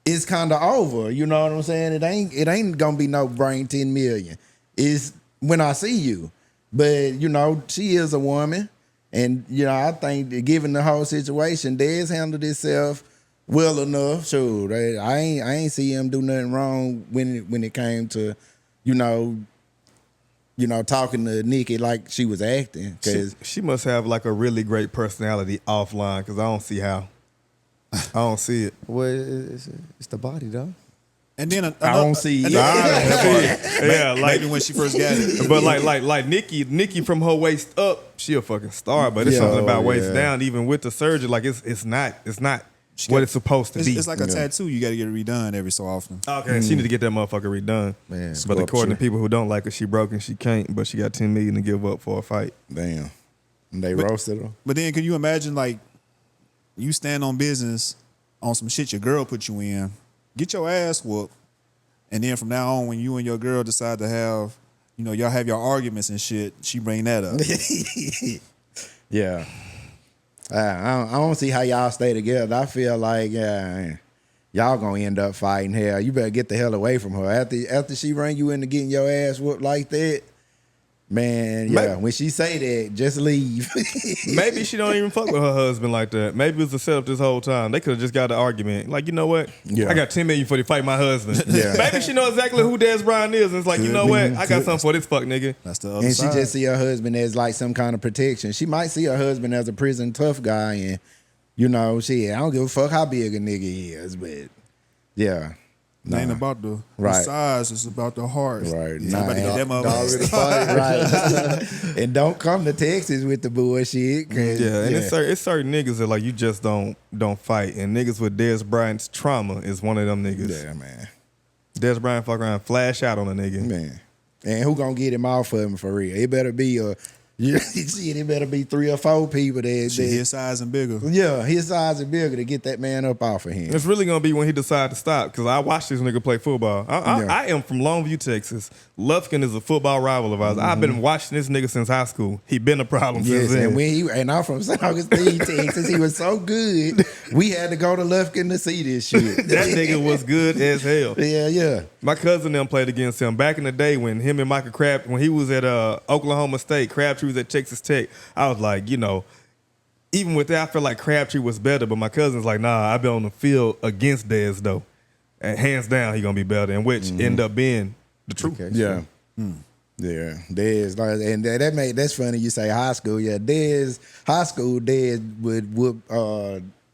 Speaker 2: it's kind of over. You know what I'm saying? It ain't gonna be no brain 10 million. It's when I see you. But you know, she is a woman, and you know, I think that given the whole situation, Dez handled himself well enough. Sure, I ain't see him do nothing wrong when it came to, you know, talking to Nicki like she was acting. Cause
Speaker 4: She must have like a really great personality offline because I don't see how. I don't see it.
Speaker 3: Well, it's the body, dog.
Speaker 1: And then
Speaker 2: I don't see it.
Speaker 4: Yeah, like
Speaker 1: maybe when she first got it.
Speaker 4: but like Nicki from her waist up, she a fucking star. But it's
Speaker 2: Yeah.
Speaker 4: something about waist
Speaker 3: Yeah.
Speaker 4: down, even with the surgery. Like it's not what it's supposed to be.
Speaker 1: It's like a tattoo. You got to get it redone every so often.
Speaker 4: Okay, she need to get that motherfucker redone.
Speaker 3: Man,
Speaker 4: But according to
Speaker 2: sculpture.
Speaker 4: people who don't like her, she broke and she can't. But she got 10 million to give up for a fight.
Speaker 2: Damn. And they roasted her.
Speaker 1: But then, can you imagine like you stand on business on some shit your girl put you in, get your ass whooped, and then from now on, when you and your girl decide to have, you know, y'all have your arguments and shit, she bring that up.
Speaker 2: Yeah. I don't see how y'all stay together. I feel like y'all gonna end up fighting. Hell, you better get the hell away from her. After she bring you into getting your ass whooped like that, man, yeah.
Speaker 4: Maybe-
Speaker 2: When she say that, just leave.
Speaker 4: Maybe she don't even fuck with her husband like that. Maybe it was a setup this whole time. They could have just got the argument. Like, you know what?
Speaker 2: Yeah.
Speaker 4: I got 10 million for to fight my husband.
Speaker 2: Yeah.
Speaker 4: Maybe she know exactly who Dez Bryant is. And it's like, you know what? I got something for this fuck nigga.
Speaker 1: That's the other
Speaker 2: And she
Speaker 1: side.
Speaker 2: just see her husband as like some kind of protection. She might see her husband as a prison tough guy, and you know, I don't give a fuck how big a nigga is, but yeah.
Speaker 1: It ain't about the
Speaker 2: Right.
Speaker 1: size, it's about the heart.
Speaker 2: Right.
Speaker 1: Yeah, about to get that
Speaker 3: Dog
Speaker 1: motherfucker
Speaker 3: in the fight.
Speaker 2: Right. And don't come to Texas with the bullshit. 'Cause,
Speaker 4: Yeah, and it's certain niggas that like you just don't fight. And niggas with Dez Bryant's trauma is one of them niggas.
Speaker 2: Yeah, man.
Speaker 4: Dez Bryant fuck around, flash out on a nigga.
Speaker 2: Man. And who gonna get him off of him for real? It better be it better be 3 or 4 people that
Speaker 1: Shit, his size and bigger.
Speaker 2: yeah, his size is bigger to get that man up off of him.
Speaker 4: It's really gonna be when he decide to stop. Because I watched this nigga play football. I am from Longview, Texas. Lufkin is a football rival of ours. I've been watching this nigga since high school. He been a problem
Speaker 2: Yes,
Speaker 4: since then.
Speaker 2: and I'm from St. Augustine, Texas. He was so good, we had to go to Lufkin to see this shit.
Speaker 4: That nigga was good as hell.
Speaker 2: Yeah.
Speaker 4: My cousin them played against him back in the day when him and Michael Crab, when he was at Oklahoma State, Crabtree was at Texas Tech. I was like, you know, even with that, I feel like Crabtree was better, but my cousin's like, nah, I've been on the field against Dez though. And hands down, he gonna be better, and which end up being the truth.
Speaker 3: Okay.
Speaker 2: Yeah. Yeah, Dez, and that's funny. You say high school, yeah. High school Dez would whoop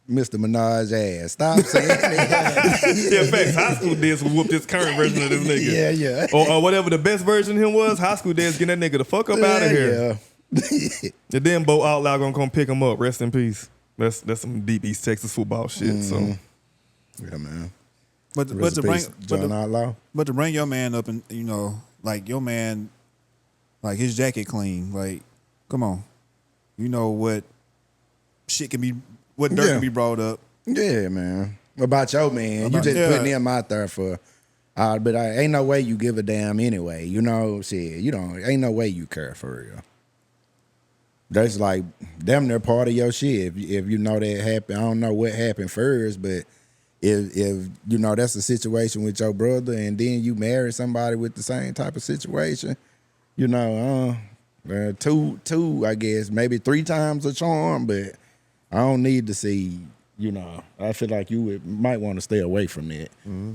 Speaker 2: Mr. Minaj ass. Stop saying that.
Speaker 4: Yeah, facts. High school Dez will whoop this current version of this nigga.
Speaker 2: Yeah.
Speaker 4: Or whatever the best version of him was, high school Dez getting that nigga the fuck up out of here.
Speaker 2: Yeah.
Speaker 4: And then Bo Outlaw gonna come pick him up. Rest in peace. That's some deep East Texas football shit. So
Speaker 2: Yeah, man.
Speaker 1: But to bring your man up and like your man, like his jacket clean. Like, come on, you know what shit can be, what dirt can be brought up.
Speaker 2: Yeah, man. What about your man? You just putting him out there for. But ain't no way you give a damn anyway. You know, shit. You don't. Ain't no way you care for real. That's like damn near part of your shit. If you know that happened, I don't know what happened first, but if you know that's a situation with your brother, and then you marry somebody with the same type of situation, you know, two, I guess maybe 3 times a charm, but I don't need to see. You know, I feel like you might want to stay away from that.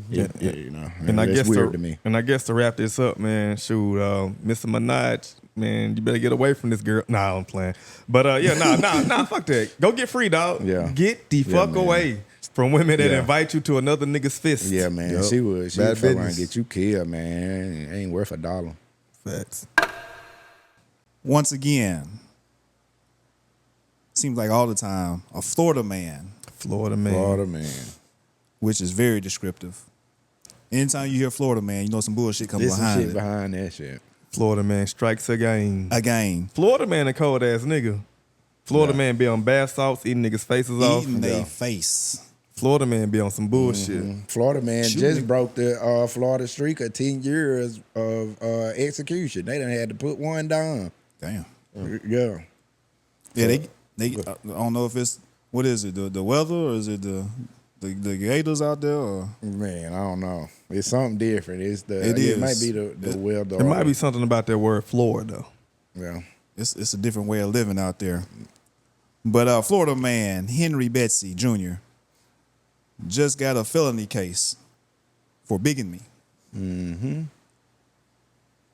Speaker 2: Yeah, you know,
Speaker 4: and I guess
Speaker 2: weird to me.
Speaker 4: And I guess to wrap this up, man, shoot, Mr. Minaj, man, you better get away from this girl. Nah, I'm playing. But nah, fuck that. Go get free, dog.
Speaker 2: Yeah.
Speaker 4: Get the fuck away from women that invite you to another nigga's fist.
Speaker 2: Yeah, man.
Speaker 3: Yep.
Speaker 2: She would
Speaker 3: Bad
Speaker 2: fuck around and
Speaker 3: business.
Speaker 2: get you killed, man. It ain't worth $1.
Speaker 4: Facts.
Speaker 1: Once again, seems like all the time, a Florida man,
Speaker 4: Florida man.
Speaker 1: which is very descriptive. Anytime you hear Florida man, you know some bullshit coming
Speaker 2: There's some
Speaker 1: behind
Speaker 2: shit
Speaker 1: it.
Speaker 2: behind that shit.
Speaker 4: Florida man strikes again.
Speaker 1: Again,
Speaker 4: Florida man a cold ass nigga. Florida man be on bath salts, eating niggas' faces off.
Speaker 1: eating their face.
Speaker 4: Florida man be on some bullshit.
Speaker 2: Florida man
Speaker 1: Shoot
Speaker 2: just
Speaker 1: me.
Speaker 2: broke the Florida streak of 10 years of execution. They done had to put one down.
Speaker 1: Damn.
Speaker 2: Yeah.
Speaker 1: Yeah, they I don't know if it's, what is it, the weather, or is it the gators out there, or
Speaker 2: Man, I don't know. It's something different. It
Speaker 1: is.
Speaker 2: might be the weather.
Speaker 4: There might be something about that word Florida.
Speaker 2: Yeah.
Speaker 1: it's a different way of living out there. But Florida man Henry Betsy Jr. just got a felony case for bigamy. And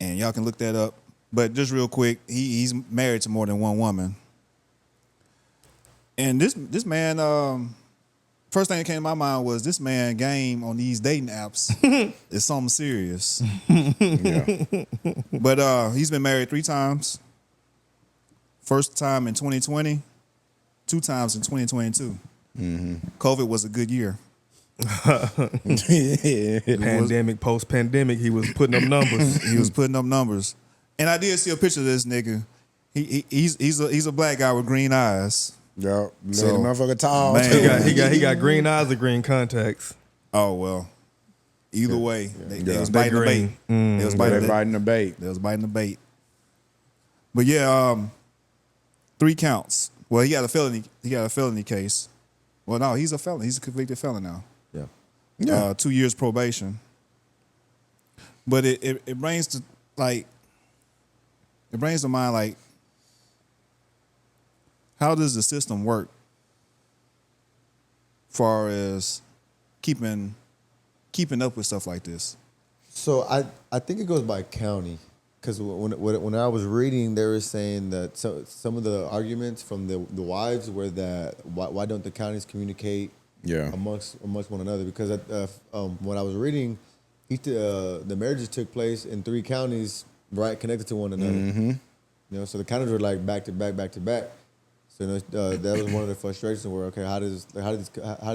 Speaker 1: y'all can look that up. But just real quick, he's married to more than one woman. And this man, first thing that came to my mind was this man game on these dating apps is something serious.
Speaker 2: Yeah.
Speaker 1: But he's been married 3 times. First time in 2020, 2 times in 2022. COVID was a good year.
Speaker 4: Pandemic, post-pandemic, he was putting up numbers.
Speaker 1: He was putting up numbers. And I did see a picture of this nigga. He's a black guy with green eyes.
Speaker 2: Yo,
Speaker 1: So,
Speaker 2: so, motherfucker tall.
Speaker 1: man.
Speaker 2: too.
Speaker 4: he got green eyes or green contacts.
Speaker 1: Oh well. Either way, they was
Speaker 4: They
Speaker 1: biting the bait.
Speaker 4: green.
Speaker 1: They was
Speaker 2: They
Speaker 1: biting
Speaker 2: riding the bait.
Speaker 1: They was biting the bait. But yeah, 3 counts. Well, he got a felony case. Well, no, he's a felon. He's a convicted felon now.
Speaker 3: Yeah.
Speaker 1: 2 years probation. But it brings to mind like, how does the system work far as keeping up with stuff like this?
Speaker 3: So I think it goes by county, because when I was reading, they were saying that some of the arguments from the wives were that why don't the counties communicate amongst one another? Because when I was reading, the marriages took place in 3 counties right connected to one another. You know, so the counties were like back to back. So that was one of the frustrations where, okay, how do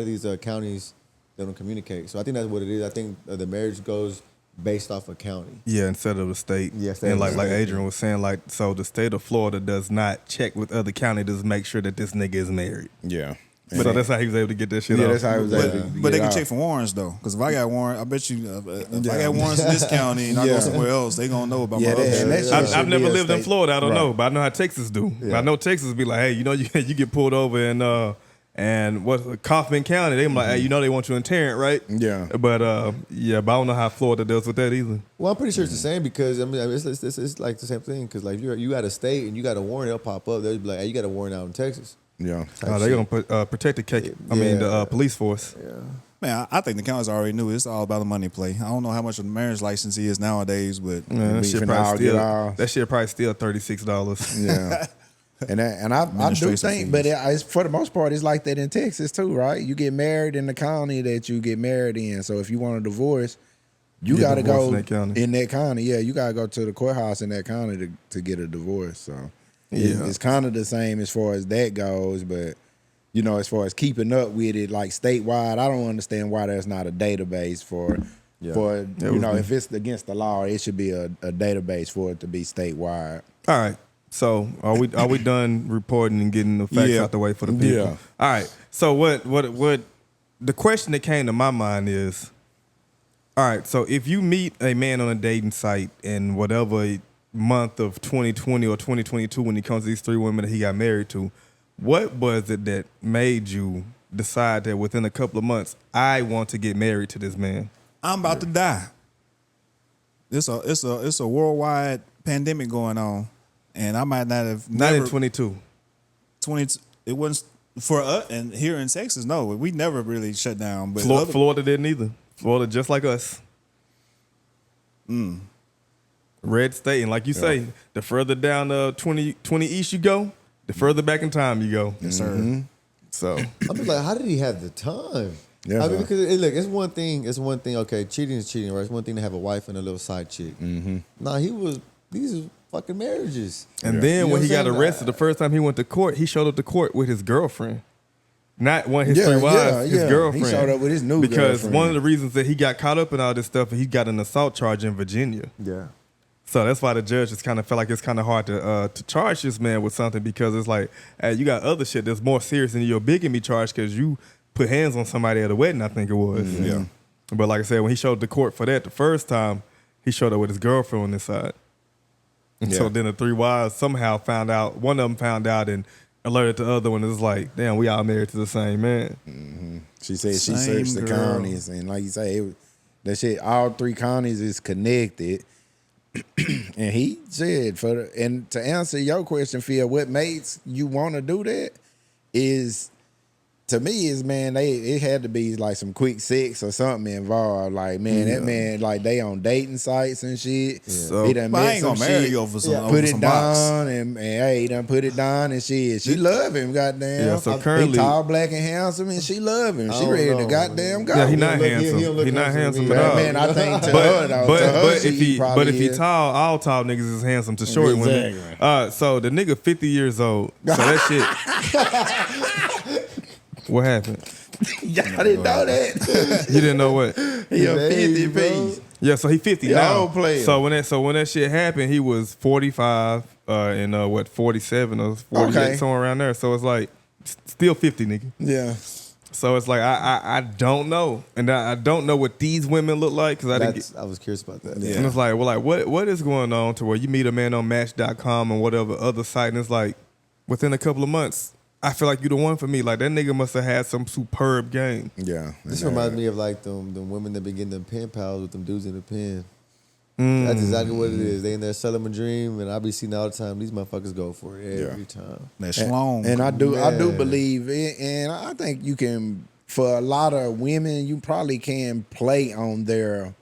Speaker 3: these counties, they don't communicate? So I think that's what it is. I think the marriage goes based off a county.
Speaker 4: Yeah, instead of the state.
Speaker 3: Yeah, instead
Speaker 4: and
Speaker 3: of the
Speaker 4: like
Speaker 3: state.
Speaker 4: Adrian was saying, like, so the state of Florida does not check with other counties to make sure that this nigga is married.
Speaker 2: Yeah.
Speaker 4: So that's how he was able to get that shit
Speaker 2: Yeah,
Speaker 4: off.
Speaker 2: that's how he was able to
Speaker 1: But they
Speaker 2: get
Speaker 1: can
Speaker 2: out.
Speaker 1: check for warrants though, because if I got warrant, I bet you if I got warrants in this county and I go somewhere else, they gonna know about my other shit.
Speaker 4: I've never lived in Florida. I don't know, but I know how Texas do.
Speaker 3: Yeah.
Speaker 4: I know Texas be like, hey, you know, you get pulled over and what Kaufman County, they be like, hey, you know, they want you in Tarrant, right?
Speaker 2: Yeah.
Speaker 4: But but I don't know how Florida deals with that either.
Speaker 3: Well, I'm pretty sure it's the same, because I mean it's like the same thing, because like you got a state and you got a warrant, they'll pop up. They'll be like, hey, you got a warrant out in Texas.
Speaker 2: Yeah.
Speaker 4: Oh, they're gonna protect the police force.
Speaker 3: Yeah.
Speaker 1: Man, I think the counties already knew it's all about the money play. I don't know how much a marriage license is nowadays, but
Speaker 4: Man,
Speaker 2: We finna all get ours.
Speaker 4: that shit probably still $36.
Speaker 2: Yeah. I do
Speaker 1: Administration
Speaker 2: think,
Speaker 1: fees.
Speaker 2: but it's, for the most part, it's like that in Texas too, right? You get married in the county that you get married in. So if you want a divorce, you got to go in that county. Yeah, you got to go to the courthouse in that county to get a divorce. So it's kind of the same as far as that goes, but you know, as far as keeping up with it, like statewide, I don't understand why there's not a database for you know, if it's against the law, it should be a database for it to be statewide.
Speaker 4: All right. So are we done reporting and getting the facts out the way for the people?
Speaker 2: Yeah.
Speaker 4: All right. So what the question that came to my mind is, all right, so if you meet a man on a dating site in whatever month of 2020 or 2022 when he comes to these 3 women that he got married to, what was it that made you decide that within a couple of months, I want to get married to this man?
Speaker 1: I'm about to die. It's a worldwide pandemic going on, and I might not have
Speaker 4: Not in 22.
Speaker 1: 20. It wasn't for us, and here in Texas. No, we never really shut down. But
Speaker 4: Florida didn't either. Florida just like us. Red state, and like you say, the further down 20 East you go, the further back in time you go.
Speaker 1: Yes, sir.
Speaker 4: So
Speaker 3: I'm just like, how did he have the time?
Speaker 2: Yeah,
Speaker 3: I mean, because look, it's one thing. Okay, cheating is cheating, right? It's one thing to have a wife and a little side chick. Nah, these are fucking marriages.
Speaker 4: And then
Speaker 3: You
Speaker 4: when
Speaker 3: know
Speaker 4: he
Speaker 3: what I'm
Speaker 4: got
Speaker 3: saying?
Speaker 4: arrested, the first time he went to court, he showed up to court with his girlfriend. Not one of his 3 wives, his girlfriend.
Speaker 2: He showed up with his new
Speaker 4: because
Speaker 2: girlfriend.
Speaker 4: one of the reasons that he got caught up in all this stuff, he got an assault charge in Virginia.
Speaker 3: Yeah.
Speaker 4: So that's why the judge just kind of felt like it's kind of hard to charge this man with something, because it's like, hey, you got other shit that's more serious than your bigamy charge because you put hands on somebody at a wedding, I think it was.
Speaker 1: Yeah.
Speaker 4: But like I said, when he showed up to court for that the first time, he showed up with his girlfriend on his side. And so then the 3 wives somehow found out, one of them found out and alerted the other one. It was like, damn, we all married to the same man.
Speaker 2: She said she
Speaker 1: Same
Speaker 2: searched the
Speaker 1: girl.
Speaker 2: counties, and like you say, that shit, all 3 counties is connected. And he said, and to answer your question, Phil, what makes you want to do that is, to me, is, man, it had to be like some quick sex or something involved. Like, man, that man, like, they on dating sites and shit.
Speaker 4: So-
Speaker 2: He done
Speaker 1: But I
Speaker 2: met
Speaker 1: ain't
Speaker 2: some
Speaker 1: gonna marry
Speaker 2: shit,
Speaker 1: you over some
Speaker 2: put
Speaker 1: over
Speaker 2: it
Speaker 1: some box.
Speaker 2: down, and hey, he done put it down and shit. She love him, goddamn.
Speaker 4: Yeah, so
Speaker 2: He
Speaker 4: currently-
Speaker 2: tall, black, and handsome, and she love him. She
Speaker 3: don't
Speaker 2: ready to
Speaker 3: know,
Speaker 2: goddamn go.
Speaker 4: Yeah, he not
Speaker 3: look- he
Speaker 4: handsome.
Speaker 3: don't look
Speaker 4: He not
Speaker 3: handsome to
Speaker 4: handsome
Speaker 3: me.
Speaker 4: at all.
Speaker 2: Man, I think to her, though. To her,
Speaker 4: But
Speaker 2: she probably
Speaker 4: if he
Speaker 2: is.
Speaker 4: tall, all tall niggas is handsome to short women.
Speaker 2: Exactly.
Speaker 4: So the nigga 50 years old. So that shit. What happened?
Speaker 2: Y'all didn't know that.
Speaker 4: You didn't know what?
Speaker 2: He a 50
Speaker 3: bro.
Speaker 2: piece.
Speaker 4: Yeah, so he 50
Speaker 2: Yeah,
Speaker 4: now.
Speaker 2: old player.
Speaker 4: So when that shit happened, he was 45 and 47 or 48,
Speaker 2: Okay.
Speaker 4: somewhere around there. So it's like still 50, nigga.
Speaker 2: Yeah.
Speaker 4: So it's like I don't know, and I don't know what these women look like because I didn't get.
Speaker 3: I was curious about that.
Speaker 1: Yeah.
Speaker 4: And it's like, well, like what is going on to where you meet a man on Match.com and whatever other site, and it's like within a couple of months, I feel like you the one for me. Like that nigga must have had some superb game.
Speaker 2: Yeah.
Speaker 3: This reminds me of like them women that be getting them pen pals with them dudes in the pen. That's exactly what it is. They in there selling my dream, and I be seeing all the time. These motherfuckers go for it every time.
Speaker 1: That schlong.
Speaker 2: And I do
Speaker 3: Man.
Speaker 2: believe it, and I think you can, for a lot of women, you probably can play on their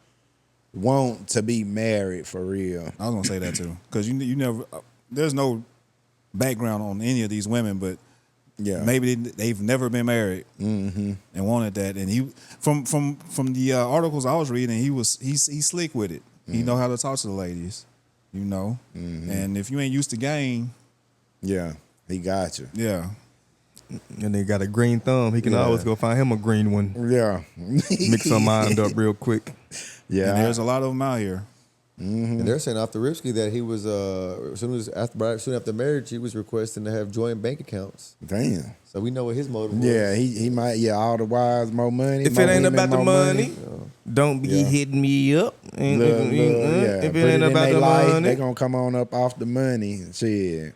Speaker 2: want to be married for real.
Speaker 1: I was gonna say that too, because you never. There's no background on any of these women, but
Speaker 2: Yeah.
Speaker 1: maybe they've never been married and wanted that. And he from the articles I was reading, he's slick with it. He know how to talk to the ladies, you know. And if you ain't used to game,
Speaker 2: Yeah. He got you.
Speaker 1: yeah,
Speaker 4: And they got a green thumb. He can
Speaker 2: Yeah.
Speaker 4: always go find him a green one.
Speaker 2: Yeah.
Speaker 4: Mix our mind up real quick.
Speaker 2: Yeah.
Speaker 1: and there's a lot of them out here.
Speaker 3: And they're saying off the Ripsky that he was soon after marriage he was requesting to have joint bank accounts.
Speaker 2: Damn.
Speaker 3: So we know what his motive was.
Speaker 2: Yeah, he might. Yeah, all the wives, more money.
Speaker 4: If
Speaker 2: more
Speaker 4: it ain't
Speaker 2: women,
Speaker 4: about the
Speaker 2: more
Speaker 4: money, don't be
Speaker 2: Yeah.
Speaker 4: hitting me up. And
Speaker 2: Look,
Speaker 4: if
Speaker 2: yeah,
Speaker 4: it
Speaker 2: put
Speaker 4: ain't
Speaker 2: in
Speaker 4: about
Speaker 2: they
Speaker 4: the
Speaker 2: life,
Speaker 4: money,
Speaker 2: they gonna come on up off the money. Shit,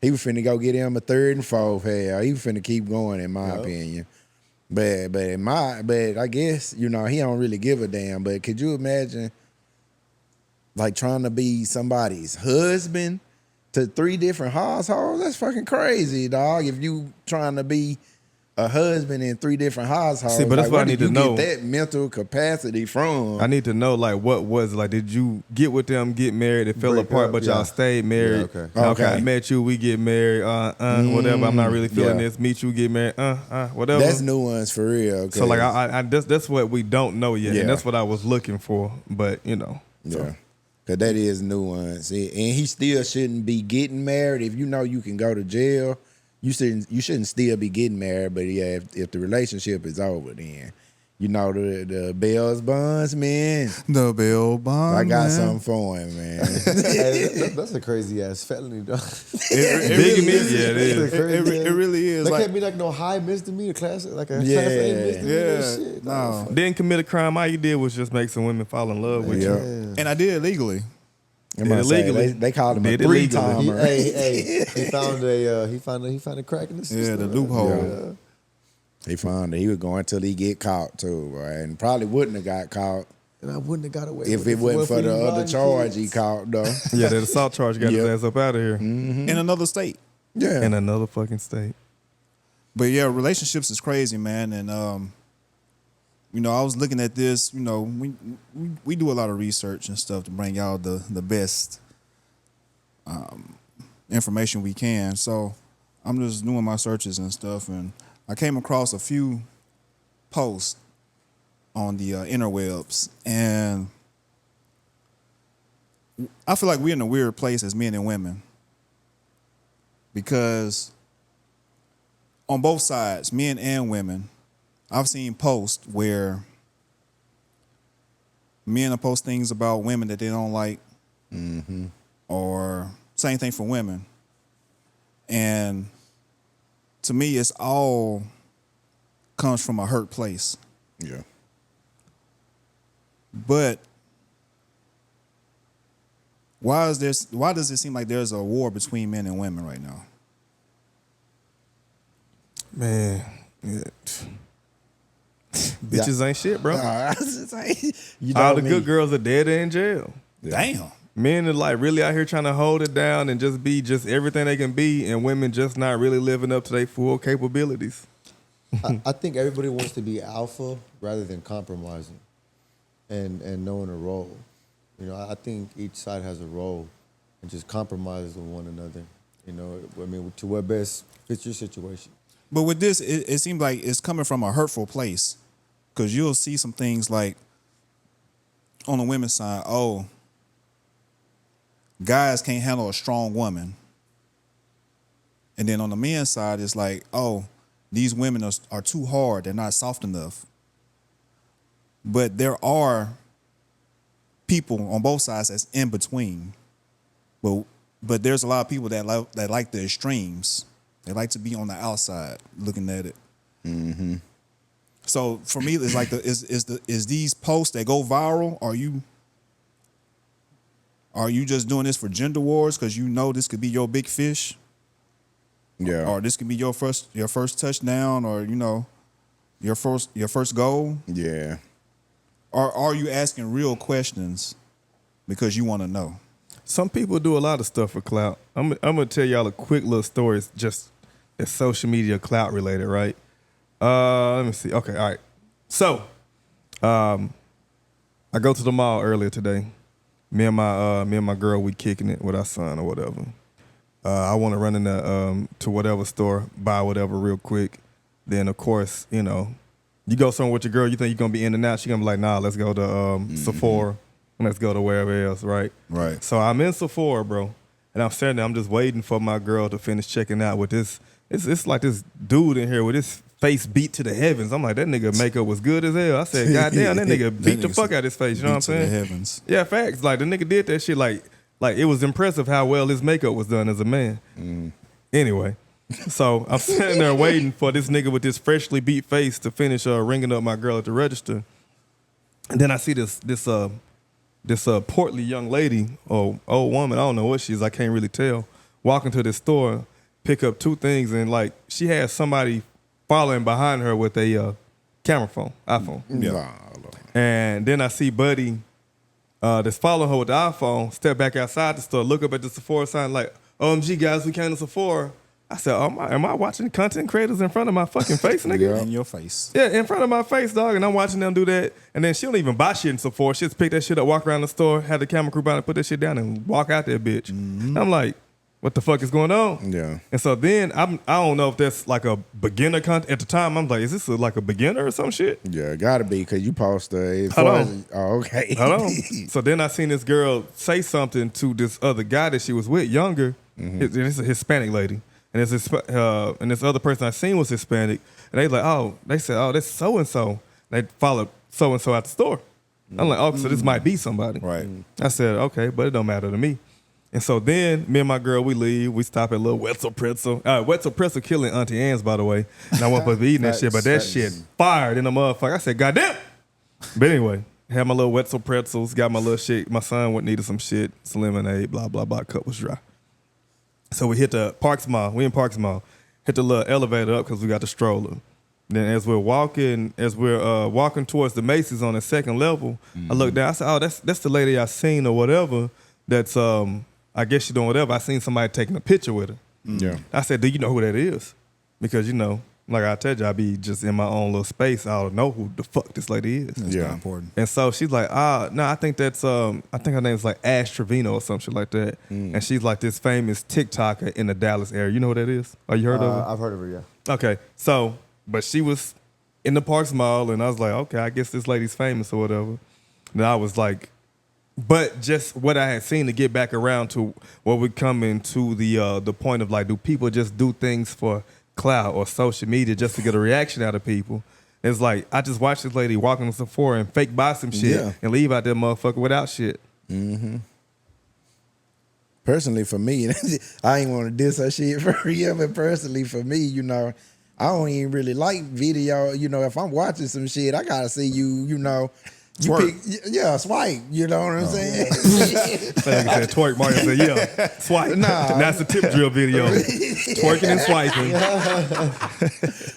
Speaker 2: he was finna go get him a 3rd and 4th. Hell, he was finna keep going, in my opinion. But I guess he don't really give a damn. But could you imagine, like, trying to be somebody's husband to 3 different households? That's fucking crazy, dog. If you trying to be a husband in 3 different households.
Speaker 4: See, but that's
Speaker 2: like,
Speaker 4: what I
Speaker 2: where
Speaker 4: need
Speaker 2: did
Speaker 4: to
Speaker 2: you
Speaker 4: know.
Speaker 2: get that mental capacity from?
Speaker 4: I need to know, like, what was like? Did you get with them, get married, it fell
Speaker 3: Break
Speaker 4: apart,
Speaker 3: up,
Speaker 4: but
Speaker 3: yeah.
Speaker 4: y'all stayed married?
Speaker 3: Yeah, okay.
Speaker 4: Okay, I
Speaker 2: Okay.
Speaker 4: met you, we get married. Whatever. I'm not really feeling
Speaker 2: yeah.
Speaker 4: this. Meet you, get married. Whatever.
Speaker 2: That's nuance for real. Okay.
Speaker 4: So like, I that's what we don't know yet,
Speaker 2: Yeah.
Speaker 4: and that's what I was looking for. But you know,
Speaker 2: yeah. Cause that is nuance, and he still shouldn't be getting married. If you know you can go to jail, you shouldn't still be getting married. But yeah, if the relationship is over, then you know the Bell's Bonds, man.
Speaker 1: The Bill Bond.
Speaker 2: I got
Speaker 1: man.
Speaker 2: something for him, man.
Speaker 3: Hey, that's a crazy ass felony, though.
Speaker 4: bigamy, yeah, it is.
Speaker 1: It really is.
Speaker 3: That
Speaker 1: Like,
Speaker 3: can't be like no high misdemeanor class, like a
Speaker 2: Yeah.
Speaker 3: class A misdemeanor.
Speaker 1: yeah,
Speaker 3: Shit.
Speaker 1: no.
Speaker 4: Didn't commit a crime. All you did was just make some women fall in love with you.
Speaker 2: Yeah.
Speaker 1: And I did it legally.
Speaker 2: I'm gonna say,
Speaker 4: illegally.
Speaker 2: they called him a
Speaker 4: Did it legally.
Speaker 2: three-timer.
Speaker 3: He found a crack in the system.
Speaker 1: Yeah, the loophole.
Speaker 2: Yeah. He found that he was going till he get caught too, boy, and probably wouldn't have got caught
Speaker 3: And I wouldn't have got away
Speaker 2: if
Speaker 3: with
Speaker 2: it wasn't for the
Speaker 3: these
Speaker 2: other
Speaker 3: rotten
Speaker 2: charge
Speaker 3: kids.
Speaker 2: he caught though.
Speaker 4: Yeah, that assault charge got his
Speaker 2: Yep.
Speaker 4: ass up out of here
Speaker 1: In another state.
Speaker 2: Yeah,
Speaker 4: in another fucking state.
Speaker 1: But yeah, relationships is crazy, man. And you know, I was looking at this. You know, we do a lot of research and stuff to bring y'all the best information we can. So I'm just doing my searches and stuff, and I came across a few posts on the interwebs, and I feel like we're in a weird place as men and women because on both sides, men and women, I've seen posts where men will post things about women that they don't like, or same thing for women. And to me, it's all comes from a hurt place.
Speaker 2: yeah.
Speaker 1: But why does it seem like there's a war between men and women right now?
Speaker 4: Man, yeah. Bitches ain't shit, bro.
Speaker 2: You know
Speaker 4: All the
Speaker 2: me.
Speaker 4: good girls are dead or in jail.
Speaker 1: Damn.
Speaker 4: Men are like really out here trying to hold it down and just be just everything they can be, and women just not really living up to their full capabilities.
Speaker 3: I think everybody wants to be alpha rather than compromising and knowing a role. You know, I think each side has a role and just compromises with one another. You know, I mean, to what best fits your situation.
Speaker 1: But with this, it seems like it's coming from a hurtful place, because you'll see some things like on the women's side, oh, guys can't handle a strong woman. And then on the men's side, it's like, oh, these women are too hard. They're not soft enough. But there are people on both sides that's in between. But there's a lot of people that like the extremes. They like to be on the outside looking at it.
Speaker 2: Mm-hmm.
Speaker 1: So for me, it's like is these posts that go viral? Are you just doing this for gender wars because you know this could be your big fish?
Speaker 2: Yeah.
Speaker 1: Or this could be your first touchdown, or you know, your first goal.
Speaker 2: Yeah.
Speaker 1: Or are you asking real questions because you want to know?
Speaker 4: Some people do a lot of stuff for clout. I'm gonna tell y'all a quick little story. It's just it's social media clout related, right? Let me see. Okay, all right. So, I go to the mall earlier today. Me and my girl, we kicking it with our son or whatever. I want to run in to whatever store, buy whatever real quick. Then of course, you know, you go somewhere with your girl, you think you're gonna be in and out. She gonna be like, nah, let's go to Sephora. Let's go to wherever else, right?
Speaker 1: Right.
Speaker 4: So I'm in Sephora, bro, and I'm standing there. I'm just waiting for my girl to finish checking out with this. It's like this dude in here with his face beat to the heavens. I'm like, that nigga makeup was good as hell. I said, God damn, that nigga beat the fuck out his face. You know what I'm saying?
Speaker 1: To the heavens.
Speaker 4: Yeah, facts. Like the nigga did that shit. Like it was impressive how well his makeup was done as a man. Anyway, so I'm sitting there waiting for this nigga with this freshly beat face to finish ringing up my girl at the register, and then I see this portly young lady or old woman, I don't know what she is, I can't really tell, walk into this store, pick up two things, and like she had somebody following behind her with a camera phone, iPhone.
Speaker 2: Yeah.
Speaker 4: And then I see Buddy that's following her with the iPhone step back outside the store, look up at the Sephora sign like, OMG guys, we came to Sephora. I said, am I watching content creators in front of my fucking face, nigga?
Speaker 1: Yeah. In your face.
Speaker 4: Yeah, in front of my face, dog. And I'm watching them do that. And then she don't even buy shit in Sephora. She just pick that shit up, walk around the store, have the camera crew by and put that shit down and walk out there, bitch. Mm-hmm. I'm like, what the fuck is going on?
Speaker 2: Yeah.
Speaker 4: And so then I don't know if that's like a beginner content. At the time, I'm like, is this like a beginner or some shit?
Speaker 2: Yeah, it gotta be, because you post okay.
Speaker 4: Hold on. So then I seen this girl say something to this other guy that she was with, younger. Mm-hmm. It's a Hispanic lady. And this other person I seen was Hispanic. And they said, oh, that's so-and-so. They followed so-and-so out the store. I'm like, oh, so this might be somebody.
Speaker 1: Right.
Speaker 4: I said, okay, but it don't matter to me. And so then me and my girl, we leave. We stop at Little Wetzel Pretzel. Wetzel Pretzel killing Auntie Anne's, by the way. And I wasn't supposed to be eating that shit, but that shit fired in the motherfucker. I said, goddamn. But anyway, had my little Wetzel Pretzels, got my little shit. My son needed some shit, some lemonade, blah, blah, blah. Cup was dry. So we hit the Parks Mall. We in Parks Mall. Hit the little elevator up because we got the stroller. Then as we're walking towards the Macy's on the second level, I look down. I said, oh, that's the lady I seen or whatever. That's I guess she doing whatever. I seen somebody taking a picture with her.
Speaker 2: Yeah.
Speaker 4: I said, do you know who that is? Because, like I told you, I be just in my own little space. I don't know who the fuck this lady is.
Speaker 1: That's not important.
Speaker 4: And so she's like, no, I think that's I think her name's like Ash Trevino or some shit like that. And she's like this famous TikToker in the Dallas area. You know who that is? Oh, you heard of her?
Speaker 3: I've heard of her, yeah.
Speaker 4: Okay. So, but she was in the Parks Mall, and I was like, okay, I guess this lady's famous or whatever. And I was like, but just what I had seen to get back around to what would come into the point of like, do people just do things for clout or social media just to get a reaction out of people? It's like, I just watched this lady walk in Sephora and fake buy some shit and leave out that motherfucker without shit.
Speaker 2: Mm-hmm. Personally, for me, I ain't want to diss her shit for real, but personally, for me, I don't even really like video. If I'm watching some shit, I gotta see you,
Speaker 1: Twerk.
Speaker 2: Swipe. You know what I'm saying?
Speaker 4: Like I said, twerk. Mario said, yeah, swipe.
Speaker 2: Nah.
Speaker 4: That's the tip drill video. Twerking and swiping.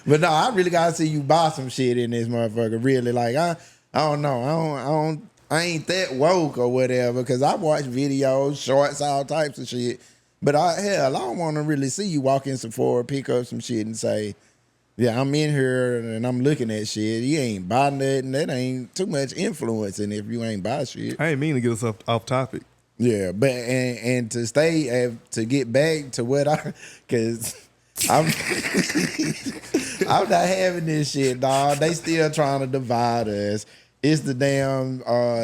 Speaker 2: But no, I really gotta see you buy some shit in this motherfucker. Really, like I don't know. I ain't that woke or whatever, because I watch videos, shorts, all types of shit. But I don't want to really see you walk in Sephora, pick up some shit, and say, yeah, I'm in here and I'm looking at shit. You ain't buy nothing. That ain't too much influence in if you ain't buy shit.
Speaker 4: I ain't mean to get us off topic.
Speaker 2: Yeah, but and to get back to what because I'm I'm not having this shit, dog. They still trying to divide us. It's the damn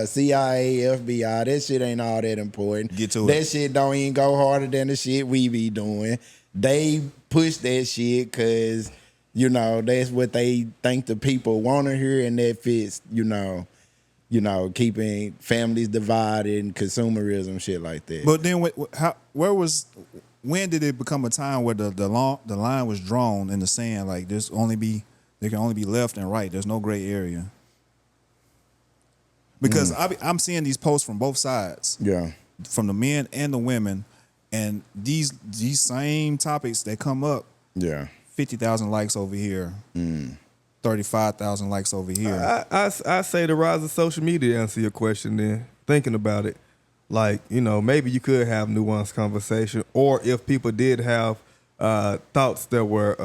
Speaker 2: CIA, FBI. That shit ain't all that important.
Speaker 1: Get to it.
Speaker 2: That shit don't even go harder than the shit we be doing. They push that shit because, that's what they think the people want to hear, and that fits, keeping families divided and consumerism, shit like that.
Speaker 1: But then, when did it become a time where the line was drawn in the sand? Like there can only be left and right. There's no gray area. Because I'm seeing these posts from both sides.
Speaker 2: Yeah,
Speaker 1: from the men and the women, and these same topics that come up.
Speaker 2: Yeah,
Speaker 1: 50,000 likes over here. 35,000 likes over here.
Speaker 4: I say the rise of social media answer your question then, thinking about it. Like, maybe you could have nuanced conversation, or if people did have thoughts that were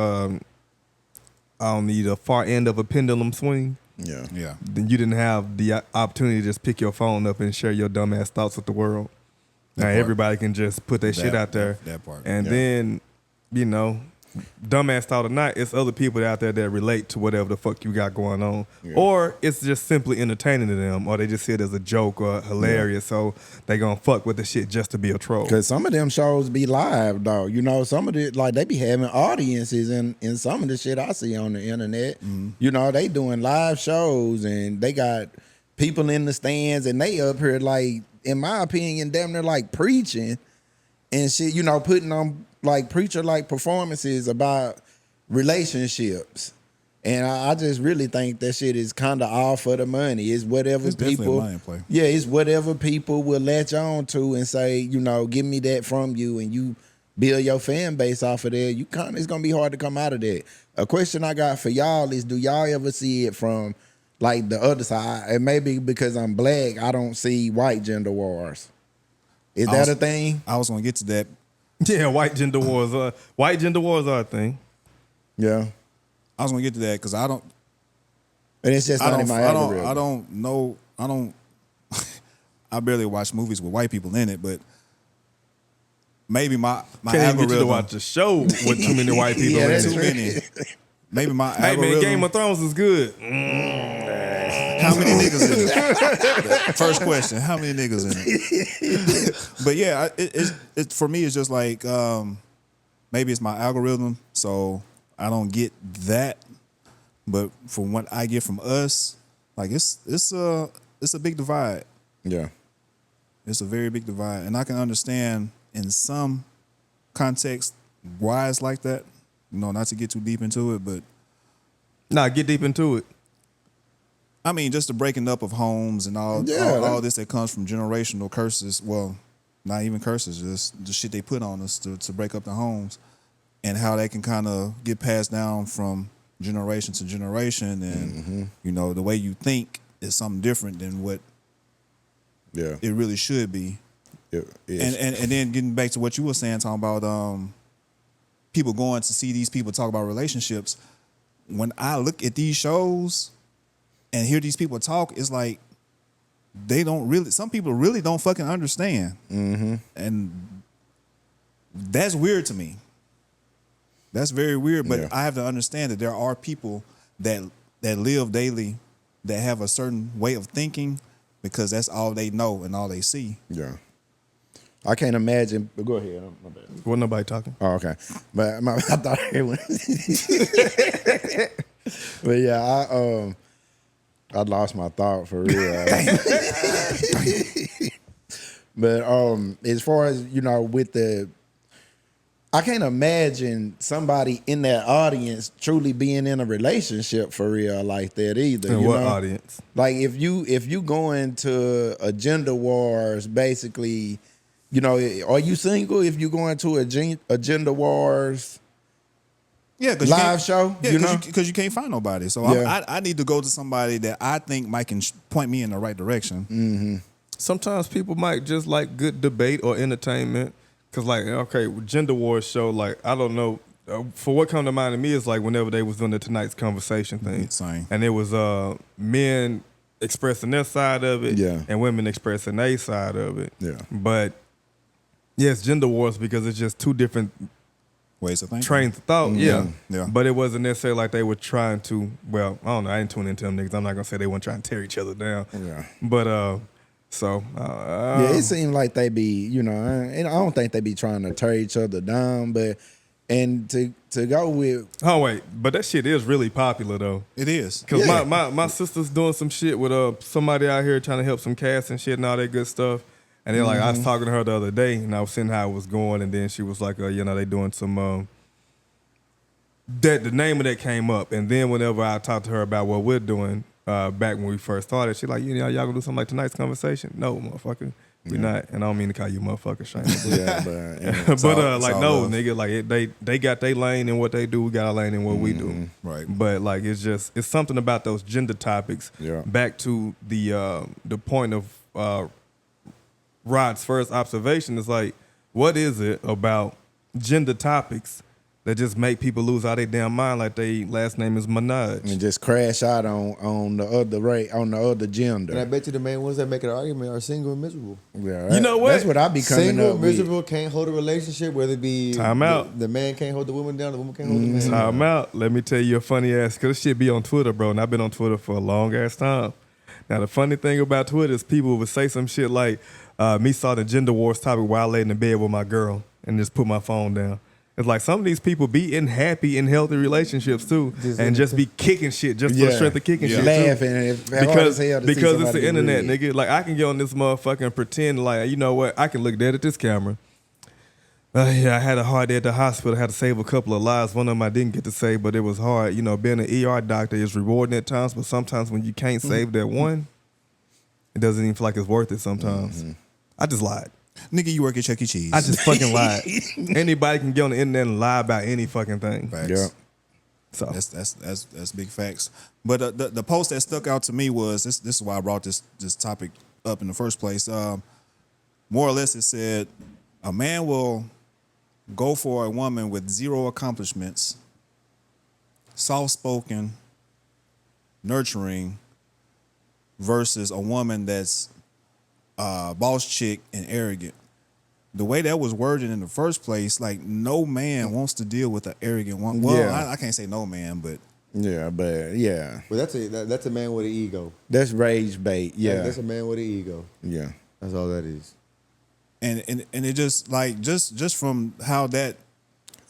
Speaker 4: on the far end of a pendulum swing,
Speaker 1: yeah,
Speaker 4: then you didn't have the opportunity to just pick your phone up and share your dumbass thoughts with the world. Now everybody can just put their shit out there.
Speaker 1: That part.
Speaker 4: And then, dumbass thought or not, it's other people out there that relate to whatever the fuck you got going on. Yeah. Or it's just simply entertaining to them, or they just see it as a joke or hilarious, so they gonna fuck with the shit just to be a troll.
Speaker 2: Because some of them shows be live, though. Some of the, they be having audiences in some of the shit I see on the internet. They doing live shows, and they got people in the stands, and they up here, in my opinion, damn near preaching and shit, putting on preacher performances about relationships. And I just really think that shit is kind of all for the money. It's whatever
Speaker 1: it's
Speaker 2: people,
Speaker 1: money play.
Speaker 2: Yeah, it's whatever people will latch on to and say, give me that from you, and you build your fan base off of that. It's gonna be hard to come out of that. A question I got for y'all is, do y'all ever see it from the other side? And maybe because I'm black, I don't see white gender wars. Is that a thing?
Speaker 1: I was gonna get to that.
Speaker 4: Yeah, white gender wars are a thing.
Speaker 2: Yeah.
Speaker 1: I was gonna get to that because I don't.
Speaker 2: And it's just not in my algorithm.
Speaker 1: I don't know. I don't. I barely watch movies with white people in it, but maybe my
Speaker 4: Can't even
Speaker 1: algorithm.
Speaker 4: get you to watch a show with too many white people
Speaker 2: Yeah,
Speaker 4: in
Speaker 2: that's
Speaker 4: it.
Speaker 1: too many. Maybe my
Speaker 4: Hey
Speaker 1: algorithm.
Speaker 4: man, Game of Thrones is good.
Speaker 1: How many niggas in it? First question: how many niggas in it? But yeah, it for me it's just like maybe it's my algorithm, so I don't get that. But from what I get from us, like it's a big divide.
Speaker 2: Yeah.
Speaker 1: It's a very big divide, and I can understand in some context why it's like that. You know, not to get too deep into it, but
Speaker 4: Nah, get deep into it.
Speaker 1: I mean, just the breaking up of homes and all this that comes from generational curses. Well, not even curses, just the shit they put on us to break up the homes, and how they can kind of get passed down from generation to generation, and you know the way you think is something different than what it really should be. And then getting back to what you were saying, talking about people going to see these people talk about relationships. When I look at these shows and hear these people talk, it's like some people really don't fucking understand. And that's weird to me. That's very weird, but I have to understand that there are people that live daily that have a certain way of thinking because that's all they know and all they see.
Speaker 2: Yeah. I can't imagine. Go ahead. My bad.
Speaker 4: Wasn't nobody talking.
Speaker 2: Oh, okay. But I thought it was. But yeah, I lost my thought for real. But as far as with I can't imagine somebody in that audience truly being in a relationship for real like that either.
Speaker 4: And what audience?
Speaker 2: Like if you go into a gender wars, basically, are you single if you go into a gender wars?
Speaker 1: Yeah,
Speaker 2: live show.
Speaker 1: Yeah, because you can't find nobody. So I need to go to somebody that I think might can point me in the right direction.
Speaker 2: Mm-hmm.
Speaker 4: Sometimes people might just like good debate or entertainment. Cause like, okay, gender wars show, like, I don't know, for what come to mind to me is like whenever they was doing the Tonight's Conversation thing.
Speaker 1: Same.
Speaker 4: And it was men expressing their side of it and women expressing their side of it.
Speaker 2: Yeah.
Speaker 4: But yes, gender wars because it's just two different
Speaker 1: ways of thinking.
Speaker 4: Trains of thought,
Speaker 1: Yeah.
Speaker 4: But it wasn't necessarily like they were trying to, well, I don't know, I ain't tune into them niggas. I'm not gonna say they weren't trying to tear each other down.
Speaker 2: Yeah.
Speaker 4: But
Speaker 2: it seemed like they be, and I don't think they be trying to tear each other down, but to go with
Speaker 4: but that shit is really popular though.
Speaker 1: It is.
Speaker 4: Cause my sister's doing some shit with somebody out here trying to help some cats and shit and all that good stuff. And then like I was talking to her the other day and I was seeing how it was going, and then she was like, they doing some that the name of that came up, and then whenever I talked to her about what we're doing. Back when we first started, she like, y'all gonna do something like Tonight's Conversation? No, motherfucker, we not. And I don't mean to call you motherfucker, Shane. No, nigga, like they got their lane in what they do, we got our lane in what we do.
Speaker 1: Right.
Speaker 4: But like it's something about those gender topics.
Speaker 2: Yeah.
Speaker 4: Back to the point of Rod's first observation is like, what is it about gender topics that just make people lose out their damn mind like they last name is Minaj.
Speaker 2: And just crash out on the other gender.
Speaker 3: And I bet you the main ones that make an argument are single and miserable.
Speaker 2: Yeah,
Speaker 4: you know what?
Speaker 2: That's what I be coming
Speaker 3: single,
Speaker 2: up
Speaker 3: miserable,
Speaker 2: with.
Speaker 3: Can't hold a relationship, whether it be
Speaker 4: Time out.
Speaker 3: The man can't hold the woman down, the woman can't hold the man down.
Speaker 4: Time out. Let me tell you a funny ass, because this shit be on Twitter, bro, and I've been on Twitter for a long ass time. Now, the funny thing about Twitter is people would say some shit like, me saw the gender wars topic while I laid in the bed with my girl and just put my phone down. It's like some of these people be in happy and healthy relationships too, and just be kicking shit just for the strength of kicking shit
Speaker 2: laughing
Speaker 4: too. Because it's the internet, nigga. Like I can get on this motherfucker and pretend like, you know what, I can look dead at this camera. I had a hard day at the hospital. I had to save a couple of lives. One of them I didn't get to save, but it was hard. You know, being an ER doctor is rewarding at times, but sometimes when you can't save that one, it doesn't even feel like it's worth it sometimes. I just lied.
Speaker 1: Nigga, you work at Chuck E. Cheese.
Speaker 4: I just fucking lied. Anybody can get on the internet and lie about any fucking thing.
Speaker 1: Facts.
Speaker 2: Yeah.
Speaker 1: So that's big facts. But the post that stuck out to me was this is why I brought this topic up in the first place. More or less, it said a man will go for a woman with zero accomplishments, soft-spoken, nurturing, versus a woman that's boss chick and arrogant? The way that was worded in the first place, like, no man wants to deal with an arrogant one. Well,
Speaker 2: Yeah.
Speaker 1: I can't say no man, but
Speaker 2: Yeah, but yeah,
Speaker 3: Well, that's a man with an ego.
Speaker 2: that's rage bait. Yeah,
Speaker 3: That's a man with an ego.
Speaker 2: yeah,
Speaker 3: That's all that is.
Speaker 1: and it just like just from how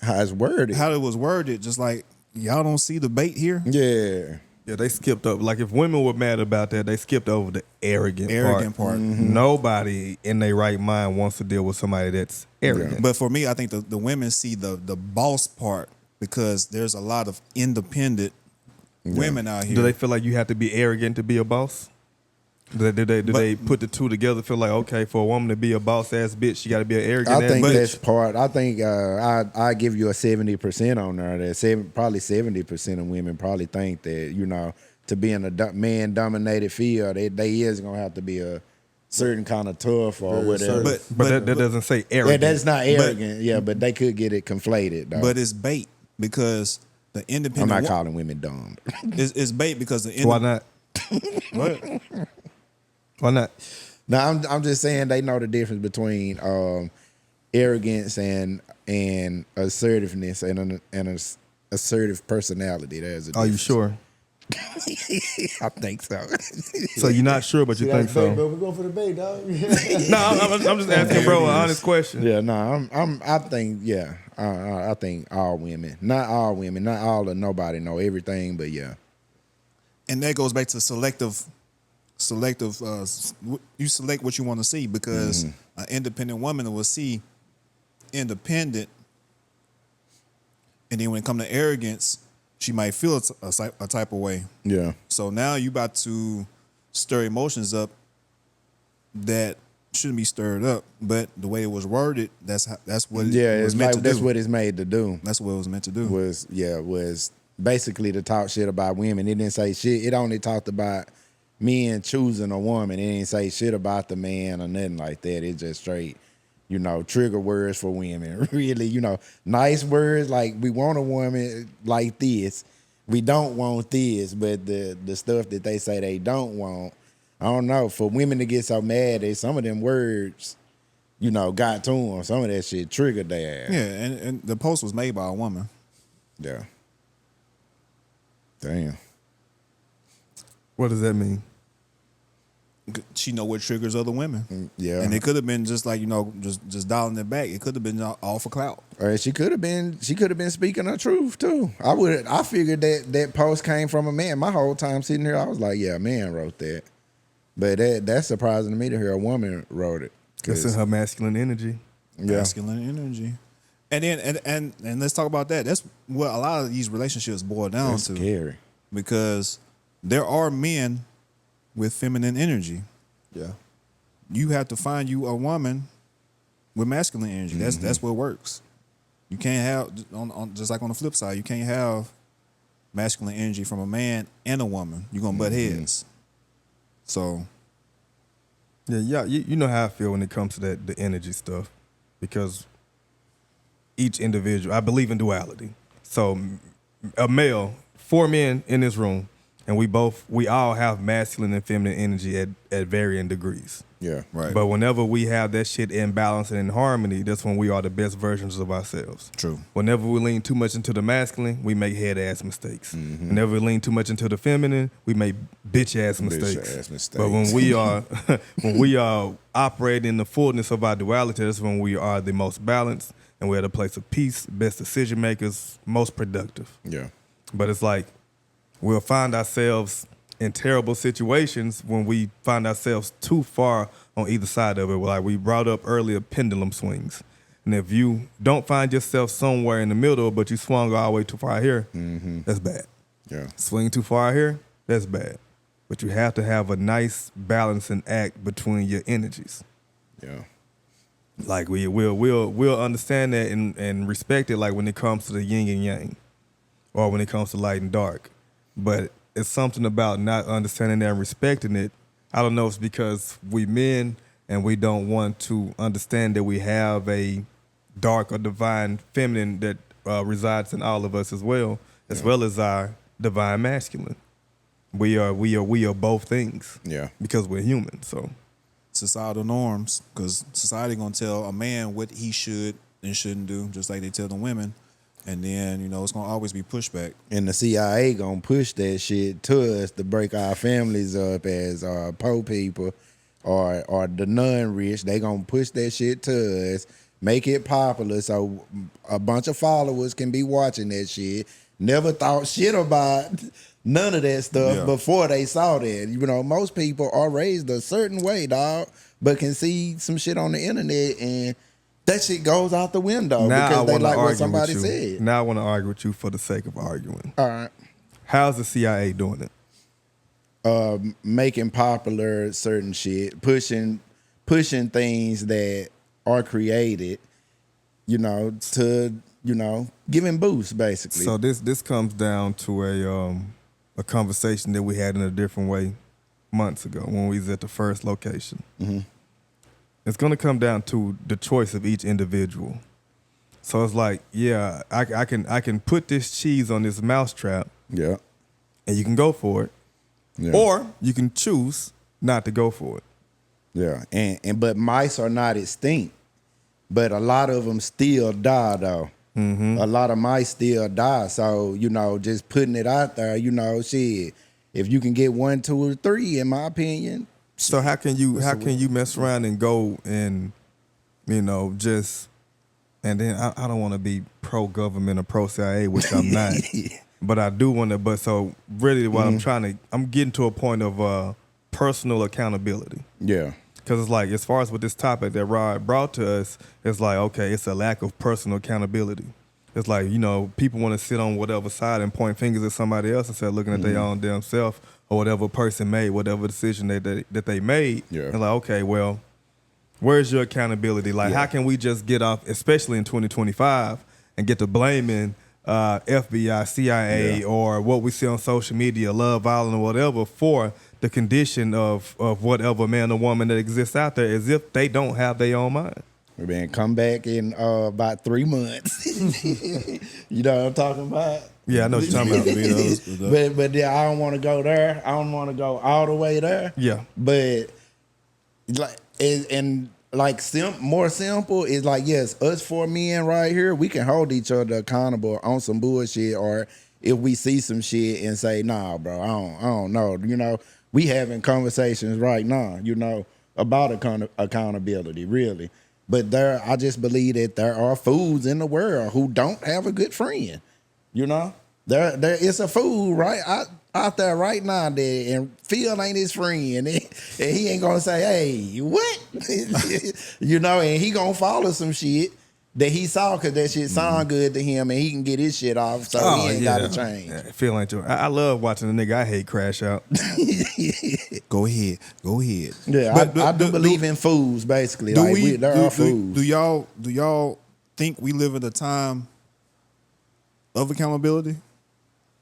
Speaker 2: how it's worded.
Speaker 1: it was worded, just like, y'all don't see the bait here.
Speaker 2: Yeah,
Speaker 4: Yeah, they skipped up. Like, if women were mad about that, they skipped over the arrogant part.
Speaker 1: Mm-hmm.
Speaker 4: Nobody in their right mind wants to deal with somebody that's arrogant.
Speaker 1: But for me, I think the women see the boss part, because there's a lot of independent women out here.
Speaker 4: Do they feel like you have to be arrogant to be a boss? Do they put the two together? Feel like, okay, for a woman to be a boss ass bitch, she got to be an arrogant
Speaker 2: I
Speaker 4: ass
Speaker 2: think
Speaker 4: bitch?
Speaker 2: that's part. I think I give you a 70% on there. That probably 70% of women probably think that to be in a man dominated field, they is gonna have to be a certain kind of tough or whatever.
Speaker 4: But that doesn't say arrogant.
Speaker 2: Yeah, that's not arrogant. But they could get it conflated. Though.
Speaker 1: But it's bait, because the
Speaker 2: I'm
Speaker 1: independent.
Speaker 2: not calling women dumb.
Speaker 1: It's bait because the
Speaker 4: Why not?
Speaker 1: What?
Speaker 4: Why not?
Speaker 2: No, I'm just saying they know the difference between arrogance and assertiveness and an assertive personality. There's a
Speaker 4: Are you
Speaker 2: difference.
Speaker 4: sure?
Speaker 2: I think so.
Speaker 4: So you're not sure, but you think
Speaker 3: Bait,
Speaker 4: so?
Speaker 3: bro. We're going for the bait, dog.
Speaker 4: No, I'm just asking, bro, an honest question.
Speaker 2: Yeah, no, I think I think all women, not all or nobody know everything, but yeah.
Speaker 1: And that goes back to selective. You select what you want to see, because an independent woman will see independent, and then when it comes to arrogance, she might feel a type of way.
Speaker 2: Yeah.
Speaker 1: So now you about to stir emotions up that shouldn't be stirred up, but the way it was worded, that's what it was meant to do.
Speaker 2: That's what it's made to do.
Speaker 1: That's what it was meant to do.
Speaker 2: Was basically to talk shit about women. It didn't say shit. It only talked about men choosing a woman. It didn't say shit about the man or nothing like that. It just straight, trigger words for women. Really, nice words like, we want a woman like this. We don't want this, but the stuff that they say they don't want, I don't know. For women to get so mad that some of them words, got to them. Some of that shit triggered their ass.
Speaker 1: Yeah, and the post was made by a woman.
Speaker 2: Yeah. Damn.
Speaker 4: What does that mean?
Speaker 1: She know what triggers other women.
Speaker 2: Yeah.
Speaker 1: And it could have been just like, just dialing it back. It could have been all for clout.
Speaker 2: She could have been speaking her truth too. I figured that post came from a man. My whole time sitting here, I was like, yeah, a man wrote that. But that's surprising to me to hear a woman wrote it.
Speaker 4: It's in her masculine energy.
Speaker 2: Yeah.
Speaker 1: Masculine energy. And then and let's talk about that. That's what a lot of these relationships boil down
Speaker 2: That's
Speaker 1: to.
Speaker 2: scary.
Speaker 1: Because there are men with feminine energy.
Speaker 3: Yeah.
Speaker 1: You have to find you a woman with masculine energy. That's what works. You can't have on just like on the flip side, you can't have masculine energy from a man and a woman. You're gonna butt heads. So
Speaker 4: Yeah, you know how I feel when it comes to the energy stuff, because each individual, I believe in duality. So a male, 4 men in this room, and we all have masculine and feminine energy at varying degrees.
Speaker 2: Yeah.
Speaker 1: right.
Speaker 4: But whenever we have that shit in balance and in harmony, that's when we are the best versions of ourselves.
Speaker 1: True.
Speaker 4: Whenever we lean too much into the masculine, we make head-ass mistakes. Whenever we lean too much into the feminine, we make bitch-ass mistakes.
Speaker 2: Bitch-ass mistakes.
Speaker 4: But when we are operating in the fullness of our duality, that's when we are the most balanced, and we're at a place of peace, best decision makers, most productive.
Speaker 2: Yeah.
Speaker 4: But it's like we'll find ourselves in terrible situations when we find ourselves too far on either side of it. Like we brought up earlier, pendulum swings. And if you don't find yourself somewhere in the middle, but you swung all the way too far here, that's bad.
Speaker 2: Yeah.
Speaker 4: Swing too far here, that's bad. But you have to have a nice balancing act between your energies.
Speaker 2: Yeah.
Speaker 4: Like we'll understand that and respect it, like when it comes to the yin and yang, or when it comes to light and dark. But it's something about not understanding that and respecting it. I don't know if it's because we men and we don't want to understand that we have a dark or divine feminine that resides in all of us as well as our divine masculine. We are both things.
Speaker 2: Yeah.
Speaker 4: Because we're human. So
Speaker 1: societal norms, because society gonna tell a man what he should and shouldn't do, just like they tell the women. And then, it's gonna always be pushback.
Speaker 2: And the CIA gonna push that shit to us to break our families up as poor people or the non-rich. They gonna push that shit to us, make it popular so a bunch of followers can be watching that shit. Never thought shit about none of that stuff before they saw that. Most people are raised a certain way, dog, but can see some shit on the internet and that shit goes out the window because they like what somebody said.
Speaker 4: Now I want to argue with you for the sake of arguing.
Speaker 2: All right.
Speaker 4: How's the CIA doing it?
Speaker 2: Making popular certain shit, pushing things that are created, to giving boosts basically.
Speaker 4: So this comes down to a conversation that we had in a different way months ago when we was at the first location.
Speaker 2: Mm-hmm.
Speaker 4: It's gonna come down to the choice of each individual. So it's like, yeah, I can put this cheese on this mousetrap.
Speaker 2: Yeah.
Speaker 4: And you can go for it.
Speaker 2: Yeah.
Speaker 4: Or you can choose not to go for it.
Speaker 2: Yeah. But mice are not extinct. But a lot of them still die though.
Speaker 4: Mm-hmm.
Speaker 2: A lot of mice still die. So, just putting it out there, shit. If you can get 1, 2, or 3, in my opinion.
Speaker 4: So how can you mess around and go and, just, and then I don't want to be pro-government or pro-CIA, which I'm not, but I do want to, but so really what I'm getting to a point of personal accountability.
Speaker 2: Yeah.
Speaker 4: Because it's like, as far as with this topic that Rod brought to us, it's like, okay, it's a lack of personal accountability. It's like, people want to sit on whatever side and point fingers at somebody else instead of looking at their own damn self or whatever person made, whatever decision that they made. Yeah. And like, okay, well, where's your accountability? Like, how can we just get off, especially in 2025, and get to blaming FBI, CIA, or what we see on social media, love, violence, or whatever, for the condition of whatever man or woman that exists out there, as if they don't have their own mind.
Speaker 2: Man, come back in about 3 months. You know what I'm talking about?
Speaker 4: Yeah, I know what you're talking
Speaker 2: about. But yeah, I don't want to go there. I don't want to go all the way there.
Speaker 4: Yeah.
Speaker 2: But more simple is like, yes, us 4 men right here, we can hold each other accountable on some bullshit, or if we see some shit and say, nah, bro, I don't know. We having conversations right now, about accountability, really. But I just believe that there are fools in the world who don't have a good friend. There is a fool right out there right now that, and Phil ain't his friend, and he ain't gonna say, hey, what? And he gonna follow some shit that he saw because that shit sound good to him, and he can get his shit off, so he ain't gotta change.
Speaker 4: Yeah, Phil ain't too. I love watching a nigga I hate crash out.
Speaker 1: Go ahead.
Speaker 2: Yeah, but I do believe in fools, basically. There are fools.
Speaker 1: Do y'all think we live in a time of accountability,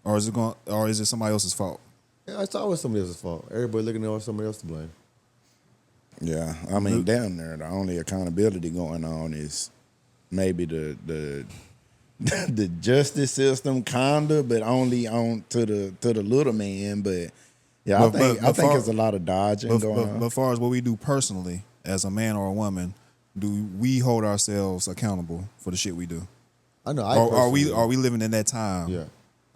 Speaker 1: or is it somebody else's fault?
Speaker 3: Yeah, it's always somebody else's fault. Everybody looking at somebody else to blame.
Speaker 2: Yeah, I mean, down there, the only accountability going on is maybe the justice system, kinda, but only on to the little man. But yeah, I think there's a lot of dodging going on.
Speaker 1: But as far as what we do personally, as a man or a woman, do we hold ourselves accountable for the shit we do?
Speaker 3: I know.
Speaker 1: Are we living in that time?
Speaker 3: Yeah.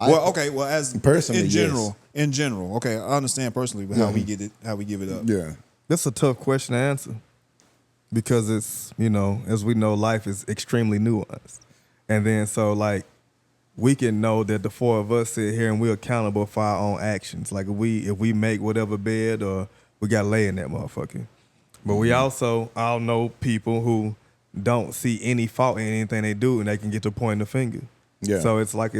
Speaker 1: As
Speaker 2: personally,
Speaker 1: in general, okay, I understand personally, but how we give it up.
Speaker 2: Yeah,
Speaker 4: that's a tough question to answer because it's, as we know, life is extremely nuanced, and then so like we can know that the 4 of us sit here and we're accountable for our own actions. Like if we make whatever bed, or we got to lay in that motherfucker. But we also all know people who don't see any fault in anything they do, and they can get to pointing the finger.
Speaker 2: Yeah.
Speaker 4: So it's like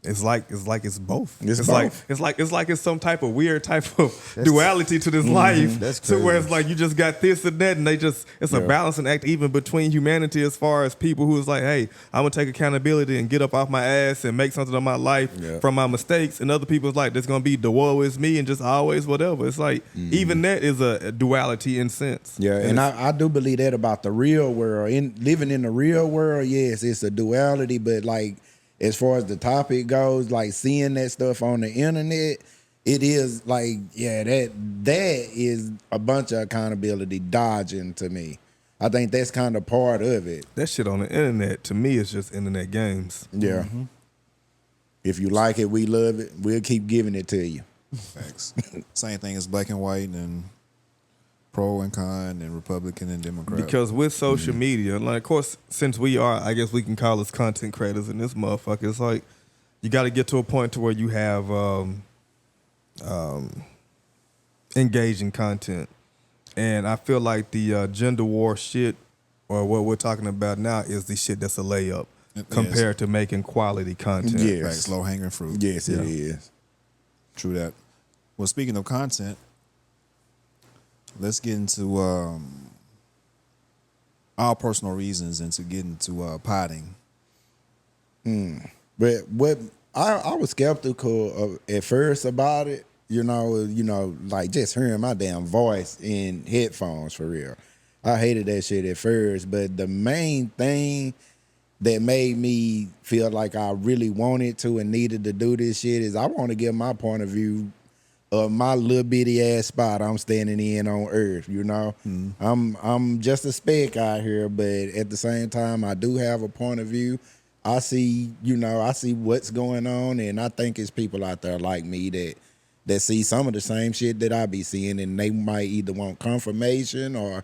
Speaker 4: It's like it's both.
Speaker 2: It's
Speaker 4: It's like it's some type of weird type of duality to this life.
Speaker 3: That's
Speaker 4: to where
Speaker 3: crazy.
Speaker 4: it's like you just got this and that, and it's a balancing act even between humanity as far as people who is like, hey, I'm gonna take accountability and get up off my ass and make something of my life from my mistakes, and other people's like, there's gonna be the woe is me and just always whatever. It's like even that is a duality in sense.
Speaker 2: Yeah, and I do believe that about the real world. Living in the real world, yes, it's a duality, but like as far as the topic goes, like seeing that stuff on the internet, it is like, yeah, that is a bunch of accountability dodging to me. I think that's kind of part of it.
Speaker 4: That shit on the internet to me is just internet games.
Speaker 2: Yeah. If you like it, we love it. We'll keep giving it to you.
Speaker 1: Facts. Same thing as black and white and pro and con and Republican and Democrat.
Speaker 4: Because with social media, like, of course, since we are, I guess we can call us content creators in this motherfucker, it's like you got to get to a point to where you have engaging content. And I feel like the gender war shit, or what we're talking about now, is the shit that's a layup compared to making quality content.
Speaker 2: Yes.
Speaker 1: Facts, low hanging fruit.
Speaker 2: Yes, it is.
Speaker 1: True that. Well, speaking of content, let's get into our personal reasons and to get into potting.
Speaker 2: But what I was skeptical at first about it, you know, like just hearing my damn voice in headphones for real. I hated that shit at first, but the main thing that made me feel like I really wanted to and needed to do this shit is I want to give my point of view of my little bitty ass spot I'm standing in on Earth, you know. I'm just a speck out here, but at the same time, I do have a point of view. I see what's going on, and I think it's people out there like me that see some of the same shit that I be seeing, and they might either want confirmation or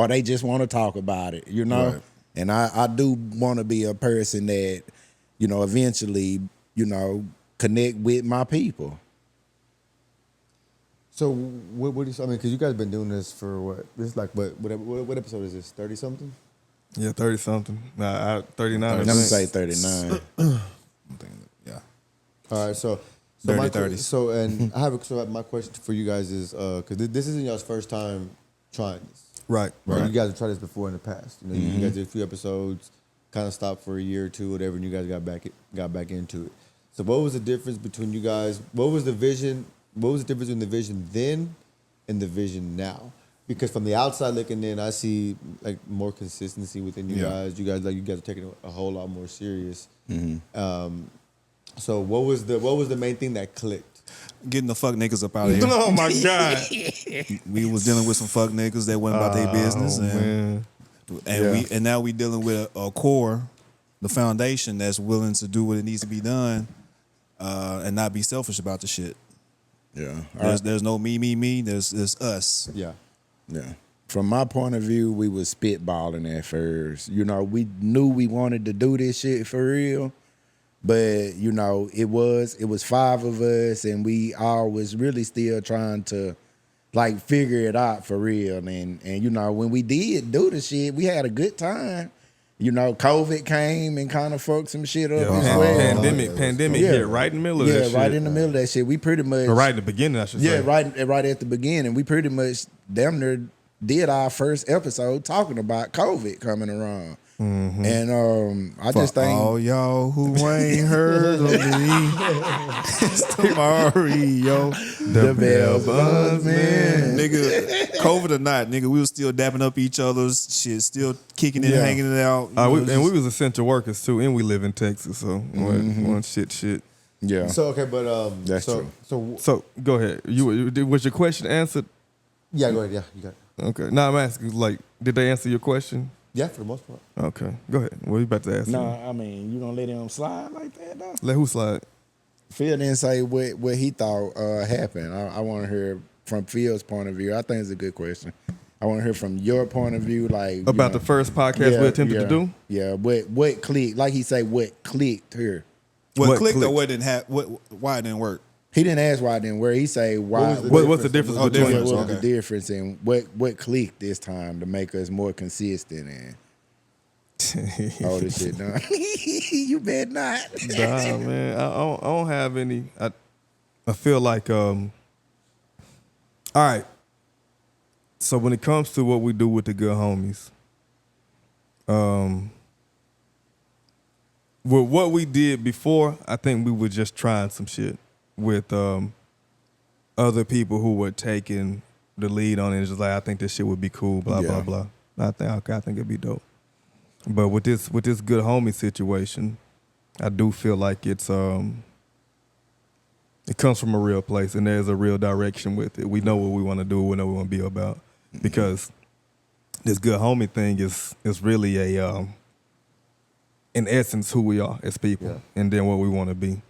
Speaker 2: they just want to talk about it, you know.
Speaker 1: Right.
Speaker 2: And I do want to be a person that, you know, eventually, you know, connect with my people.
Speaker 3: So what do you? I mean, because you guys been doing this for what? This is like what episode is this? 30 something?
Speaker 4: Yeah, 30 something. 39.
Speaker 2: Let me say 39.
Speaker 1: Yeah.
Speaker 3: All right, so
Speaker 1: Dirty
Speaker 3: my
Speaker 1: 30s.
Speaker 3: so and I have my question for you guys is because this isn't y'all's first time trying this.
Speaker 4: Right.
Speaker 3: You guys have tried this before in the past. You know, you guys did a few episodes, kind of stopped for a year or two, whatever, and you guys got back into it. So what was the difference between you guys? What was the vision? What was the difference between the vision then and the vision now? Because from the outside looking in, I see like more consistency within you guys. You guys are taking it a whole lot more serious. So what was the main thing that clicked?
Speaker 1: Getting the fuck niggas up out of here.
Speaker 4: Oh my God.
Speaker 1: We was dealing with some fuck niggas that went about their business, and now we dealing with a core, the foundation that's willing to do what it needs to be done, and not be selfish about the shit.
Speaker 2: Yeah.
Speaker 1: There's no me. There's us.
Speaker 3: Yeah.
Speaker 2: Yeah. From my point of view, we was spitballing at first. You know, we knew we wanted to do this shit for real. But, you know, it was 5 of us, and we all was really still trying to, like, figure it out for real. And you know, when we did do the shit, we had a good time. You know, COVID came and kind of fucked some shit up as well.
Speaker 4: Pandemic hit right in the middle of that shit.
Speaker 2: Yeah, right in the middle of that shit. We pretty much...
Speaker 4: Or right in the beginning, I should say.
Speaker 2: Yeah, right at the beginning. We pretty much damn near did our first episode talking about COVID coming around. And I just think
Speaker 1: all y'all who ain't heard of me, it's the Mario,
Speaker 2: the Bell Buns, man.
Speaker 1: Nigga, COVID or not, nigga, we was still dapping up each other's shit, still kicking it, hanging it out.
Speaker 4: We was essential workers too, and we live in Texas, so one shit.
Speaker 2: Yeah.
Speaker 3: So okay, but
Speaker 2: That's true.
Speaker 3: So
Speaker 4: go ahead. Was your question answered?
Speaker 3: yeah, go ahead. Yeah, you got it.
Speaker 4: Okay. Now I'm asking, like, did they answer your question?
Speaker 3: Yeah, for the most part.
Speaker 4: Okay. Go ahead. What are you about to ask?
Speaker 2: No,
Speaker 4: me?
Speaker 2: I mean, you gonna let him slide like that, though?
Speaker 4: Let who slide?
Speaker 2: Phil didn't say what he thought happened. I want to hear from Phil's point of view. I think it's a good question. I want to hear from your point of view, like
Speaker 4: about the first podcast we attempted to do.
Speaker 2: Yeah, what clicked? Like he said, what clicked here?
Speaker 1: What clicked or what didn't happen? Why it didn't work?
Speaker 2: He didn't ask why it didn't work. He say why.
Speaker 4: What's the difference between
Speaker 2: What was the
Speaker 1: Okay.
Speaker 2: difference and what clicked this time to make us more consistent? And All this shit done. You bet not.
Speaker 4: Nah, man. I don't have any. I feel like all right. So when it comes to what we do with the good homies, with what we did before, I think we were just trying some shit with other people who were taking the lead on it. It's just like, I think this shit would be cool, blah, blah, blah. I think it'd be dope. But with this good homie situation, I do feel like it's it comes from a real place and there's a real direction with it. We know what we want to do, we know what we want to be about. Because this good homie thing is really a in essence who we are as people and then what we want to be.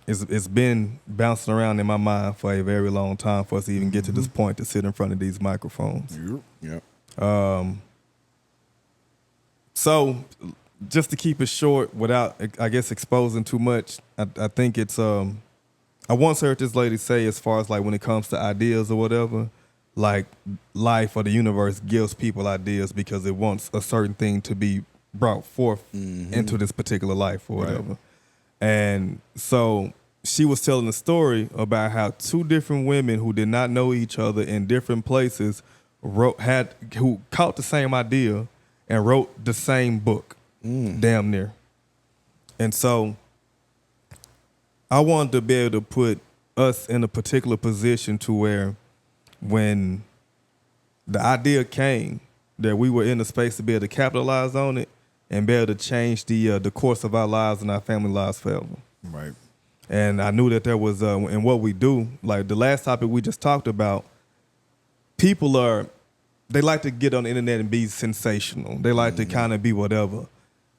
Speaker 4: It's been bouncing around in my mind for a very long time for us to even get to this point to sit in front of these microphones.
Speaker 2: Yep.
Speaker 4: So just to keep it short without, I guess, exposing too much, I think it's, I once heard this lady say, as far as like when it comes to ideas or whatever, like life or the universe gives people ideas because it wants a certain thing to be brought forth into this particular life or whatever. Right. And so she was telling a story about how two different women who did not know each other in different places who caught the same idea and wrote the same book, damn near. And so I wanted to be able to put us in a particular position to where when the idea came that we were in a space to be able to capitalize on it and be able to change the course of our lives and our family lives forever.
Speaker 1: Right.
Speaker 4: And I knew that there was, in what we do, like the last topic we just talked about, people they like to get on the internet and be sensational. They like to kind of be whatever.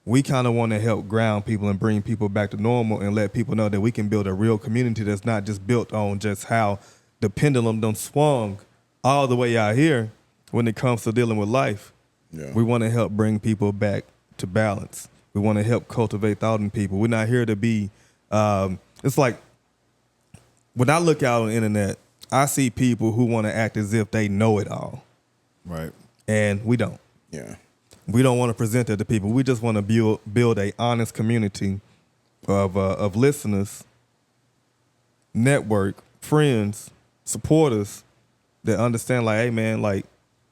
Speaker 4: We kind of want to help ground people and bring people back to normal and let people know that we can build a real community that's not just built on just how the pendulum done swung all the way out here when it comes to dealing with life. Yeah. We want to help bring people back to balance. We want to help cultivate thought in people. We're not here to be, it's like, when I look out on the internet, I see people who want to act as if they know it all.
Speaker 1: Right.
Speaker 4: And we don't.
Speaker 2: Yeah.
Speaker 4: We don't want to present that to people. We just want to build a honest community of listeners, network, friends, supporters that understand like, hey man, like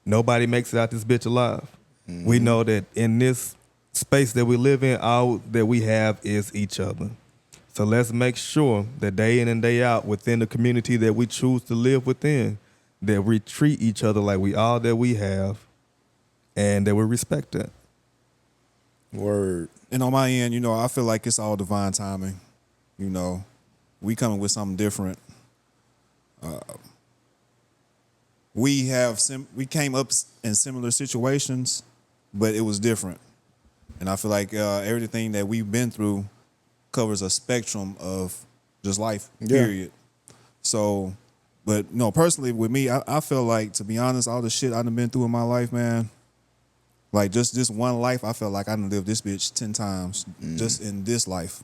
Speaker 4: nobody makes it out this bitch alive. We know that in this space that we live in, all that we have is each other. So let's make sure that day in and day out within the community that we choose to live within, that we treat each other like we all that we have and that we respect that.
Speaker 2: Word.
Speaker 1: And on my end, I feel like it's all divine timing. We coming with something different. We came up in similar situations, but it was different. And I feel like everything that we've been through covers a spectrum of just life, period. So, but personally with me, I feel like, to be honest, all the shit I done been through in my life, man, like just this one life, I felt like I done lived this bitch 10 times just in this life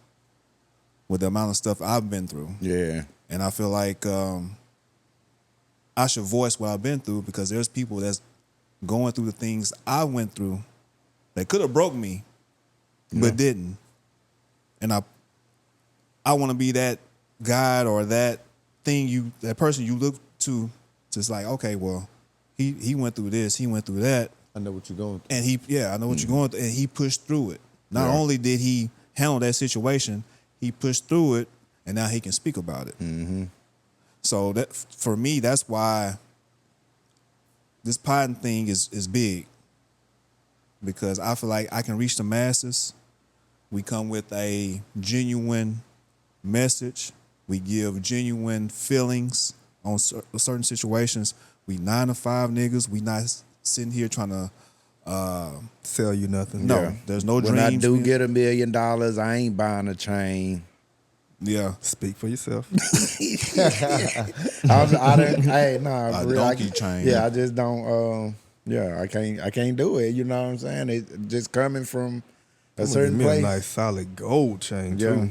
Speaker 1: with the amount of stuff I've been through.
Speaker 2: Yeah.
Speaker 1: And I feel like I should voice what I've been through because there's people that's going through the things I went through that could have broke me, but didn't. And I want to be that guide or that thing that person you look to, just like, okay, well, he went through this, he went through that.
Speaker 3: I know what you're going through.
Speaker 1: And I know what you're going through. And he pushed through it. Not only did he handle that situation, he pushed through it, and now he can speak about it. Mm-hmm. So that, for me, that's why this potting thing is big. Because I feel like I can reach the masses. We come with a genuine message. We give genuine feelings on certain situations. We 9-to-5 niggas. We not sitting here trying to
Speaker 4: sell you nothing.
Speaker 1: No, there's no dreams.
Speaker 2: When I do get $1 million, I ain't buying a chain.
Speaker 1: Yeah.
Speaker 4: Speak for yourself.
Speaker 1: A donkey chain.
Speaker 2: Yeah, I just don't. I can't do it. You know what I'm saying? It just coming from a certain place.
Speaker 4: A nice solid gold chain too.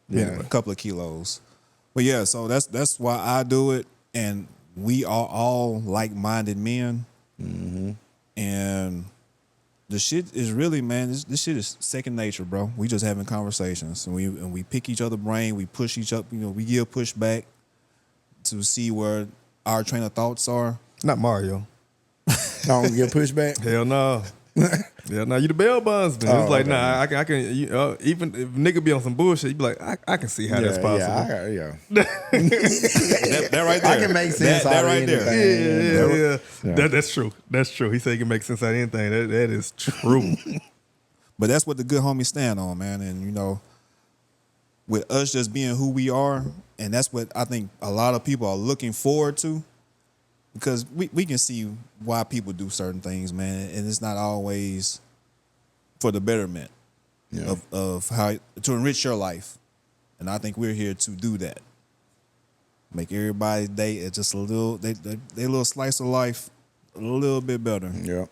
Speaker 1: Yeah, a couple of kilos. But yeah, so that's why I do it, and we are all like-minded men, and the shit is really, man, this shit is second nature, bro. We just having conversations, and we pick each other brain, we push each up, we give pushback to see where our train of thoughts are.
Speaker 4: Not Mario.
Speaker 2: Don't get pushback.
Speaker 4: Hell no. Yeah, no, you the bell bondsman. It's like, nah, I can even if nigga be on some bullshit, you be like, I can see how that's possible.
Speaker 2: Yeah,
Speaker 1: That right there.
Speaker 2: I can make sense
Speaker 1: that
Speaker 2: out of
Speaker 1: right there.
Speaker 2: anything.
Speaker 4: Yeah. That's true. That's true. He said he can make sense out of anything. That is true.
Speaker 1: But that's what the good homies stand on, man. And with us just being who we are, and that's what I think a lot of people are looking forward to. Because we can see why people do certain things, man, and it's not always for the betterment of how to enrich your life. And I think we're here to do that. Make everybody's day just a little, they little slice of life a little bit better.
Speaker 2: Yeah.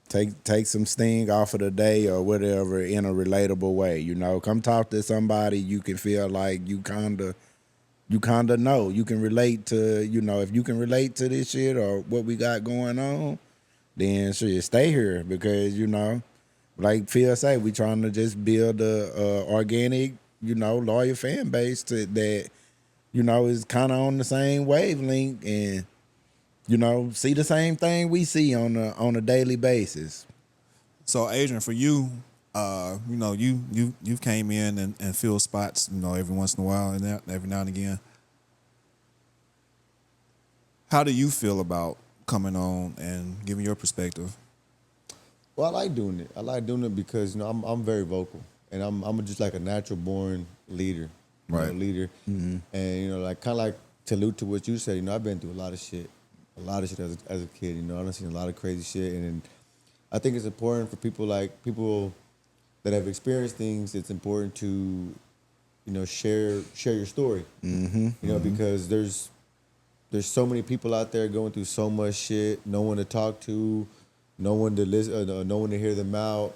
Speaker 2: Take some sting off of the day or whatever in a relatable way. Come talk to somebody you can feel like you kind of know. You can relate to, if you can relate to this shit or what we got going on, then shit, stay here because, like Phil say, we trying to just build a organic, loyal fan base that, is kind of on the same wavelength and, see the same thing we see on a daily basis.
Speaker 1: So, Adrian, for you, you came in and filled spots, every once in a while and every now and again. How do you feel about coming on and giving your perspective?
Speaker 3: Well, I like doing it. I like doing it because I'm very vocal, and I'm just like a natural born leader, leader, mm-hmm. And like kind of like to allude to what you said. I've been through a lot of shit as a kid. I've seen a lot of crazy shit, and I think it's important for people that have experienced things. It's important to share your story, mm-hmm. Because there's so many people out there going through so much shit, no one to talk to, no one to listen, no one to hear them out.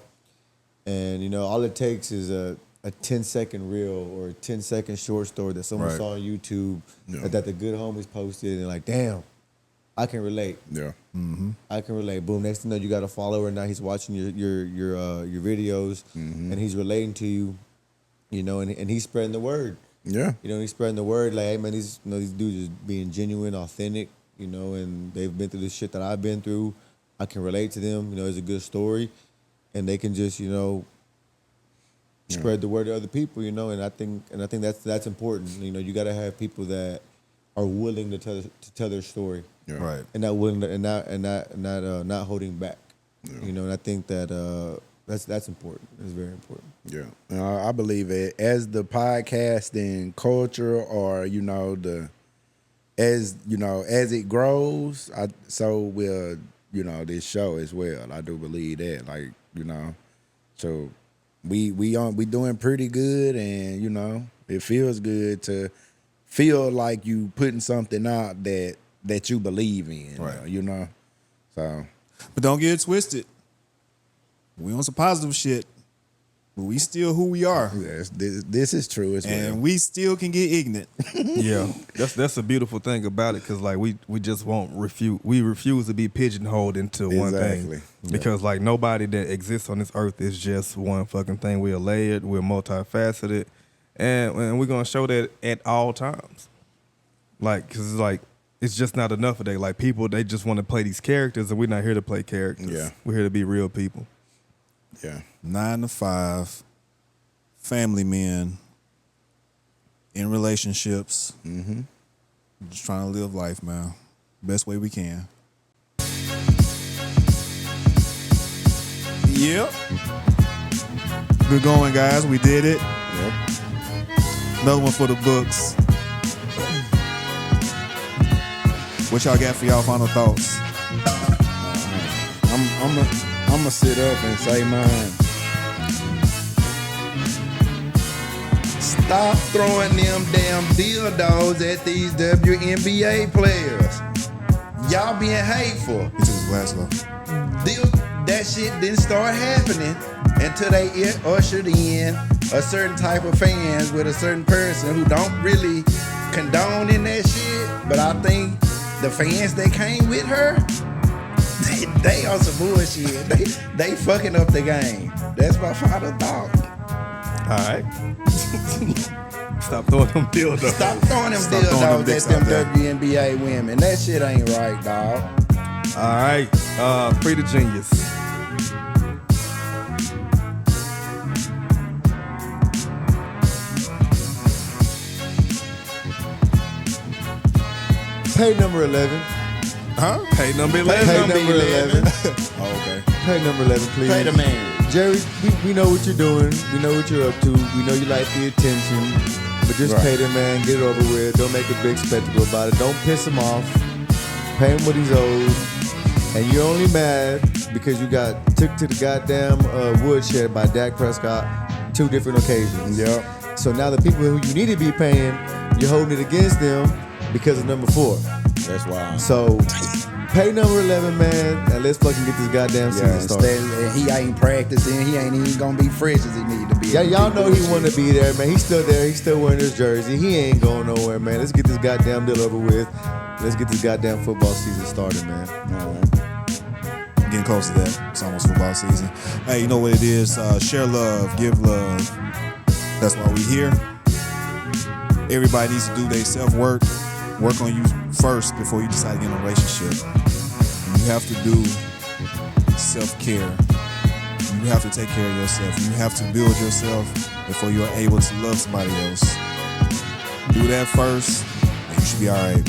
Speaker 3: And, all it takes is a 10-second reel or a 10-second short story that someone saw on YouTube that the good homies posted and like, damn, I can relate. Yeah. Mm-hmm. I can relate. Boom. Next thing you know, you got a follower and now he's watching your videos mm-hmm. and he's relating to you, and he's spreading the word. Yeah. He's spreading the word like, hey man, these dudes is being genuine, authentic, and they've been through the shit that I've been through. I can relate to them, it's a good story. And they can just, spread the word to other people, and I think that's important. You gotta have people that are willing to tell their story. Yeah. Right. And not willing to, not holding back. Yeah. And I think that that's important. It's very important.
Speaker 2: Yeah, I believe it as the podcasting culture, or as it grows, so will this show as well. I do believe that, so we doing pretty good, and it feels good to feel like you putting something out that you believe in, right? So,
Speaker 1: but don't get it twisted. We on some positive shit, but we still who we are.
Speaker 2: Yes, this is true as well.
Speaker 1: And we still can get ignorant.
Speaker 4: Yeah, that's a beautiful thing about it, because like we just won't refuse. We refuse to be pigeonholed into one thing, because like nobody that exists on this earth is just one fucking thing. We're layered, we're multifaceted, and we're gonna show that at all times. Like, cause it's just not enough today. Like people, they just want to play these characters, and we're not here to play characters. Yeah, we're here to be real people.
Speaker 1: Yeah. 9 to 5, family men, in relationships, mm-hmm. Just trying to live life, man. Best way we can. Yep. Good going, guys. We did it. Yep. Another one for the books. What y'all got for y'all final thoughts?
Speaker 2: I'm gonna sit up and say mine. Stop throwing them damn dildos at these WNBA players. Y'all being hateful.
Speaker 1: He took his glass off.
Speaker 2: That shit didn't start happening until they ushered in a certain type of fans with a certain person who don't really condone in that shit. But I think the fans that came with her, they on some bullshit. They fucking up the game. That's my father thought.
Speaker 4: All right. Stop throwing them dildos.
Speaker 2: Stop throwing them dildos at them WNBA women. That shit ain't right, dog.
Speaker 4: All right. Free the genius.
Speaker 3: Pay number 11.
Speaker 4: Huh? Pay number 11.
Speaker 3: Pay number 11.
Speaker 1: Oh, okay.
Speaker 3: Pay number 11, please.
Speaker 2: Pay the man.
Speaker 3: Jerry, we know what you're doing. We know what you're up to. We know you like the attention. But just pay the man, get it over with. Don't make a big spectacle about it. Don't piss him off. Pay him what he's owed. And you're only mad because you got took to the goddamn woodshed by Dak Prescott 2 different occasions.
Speaker 2: Yep.
Speaker 3: So now the people who you need to be paying, you're holding it against them because of number 4.
Speaker 2: That's wild.
Speaker 3: So pay number 11, man, and let's fucking get this goddamn season started.
Speaker 2: He ain't practicing. He ain't even gonna be fresh as he need to be.
Speaker 3: Yeah, y'all know he want to be there, man. He's still there. He's still wearing his jersey. He ain't going nowhere, man. Let's get this goddamn deal over with. Let's get this goddamn football season started, man.
Speaker 1: Getting close to that. It's almost football season. Hey, you know what it is? Share love, give love. That's why we here. Everybody needs to do their self-work. Work on you first before you decide to get in a relationship. You have to do self-care. You have to take care of yourself. You have to build yourself before you are able to love somebody else. Do that first, and you should be all right.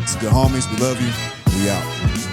Speaker 1: It's good homies. We love you. We out.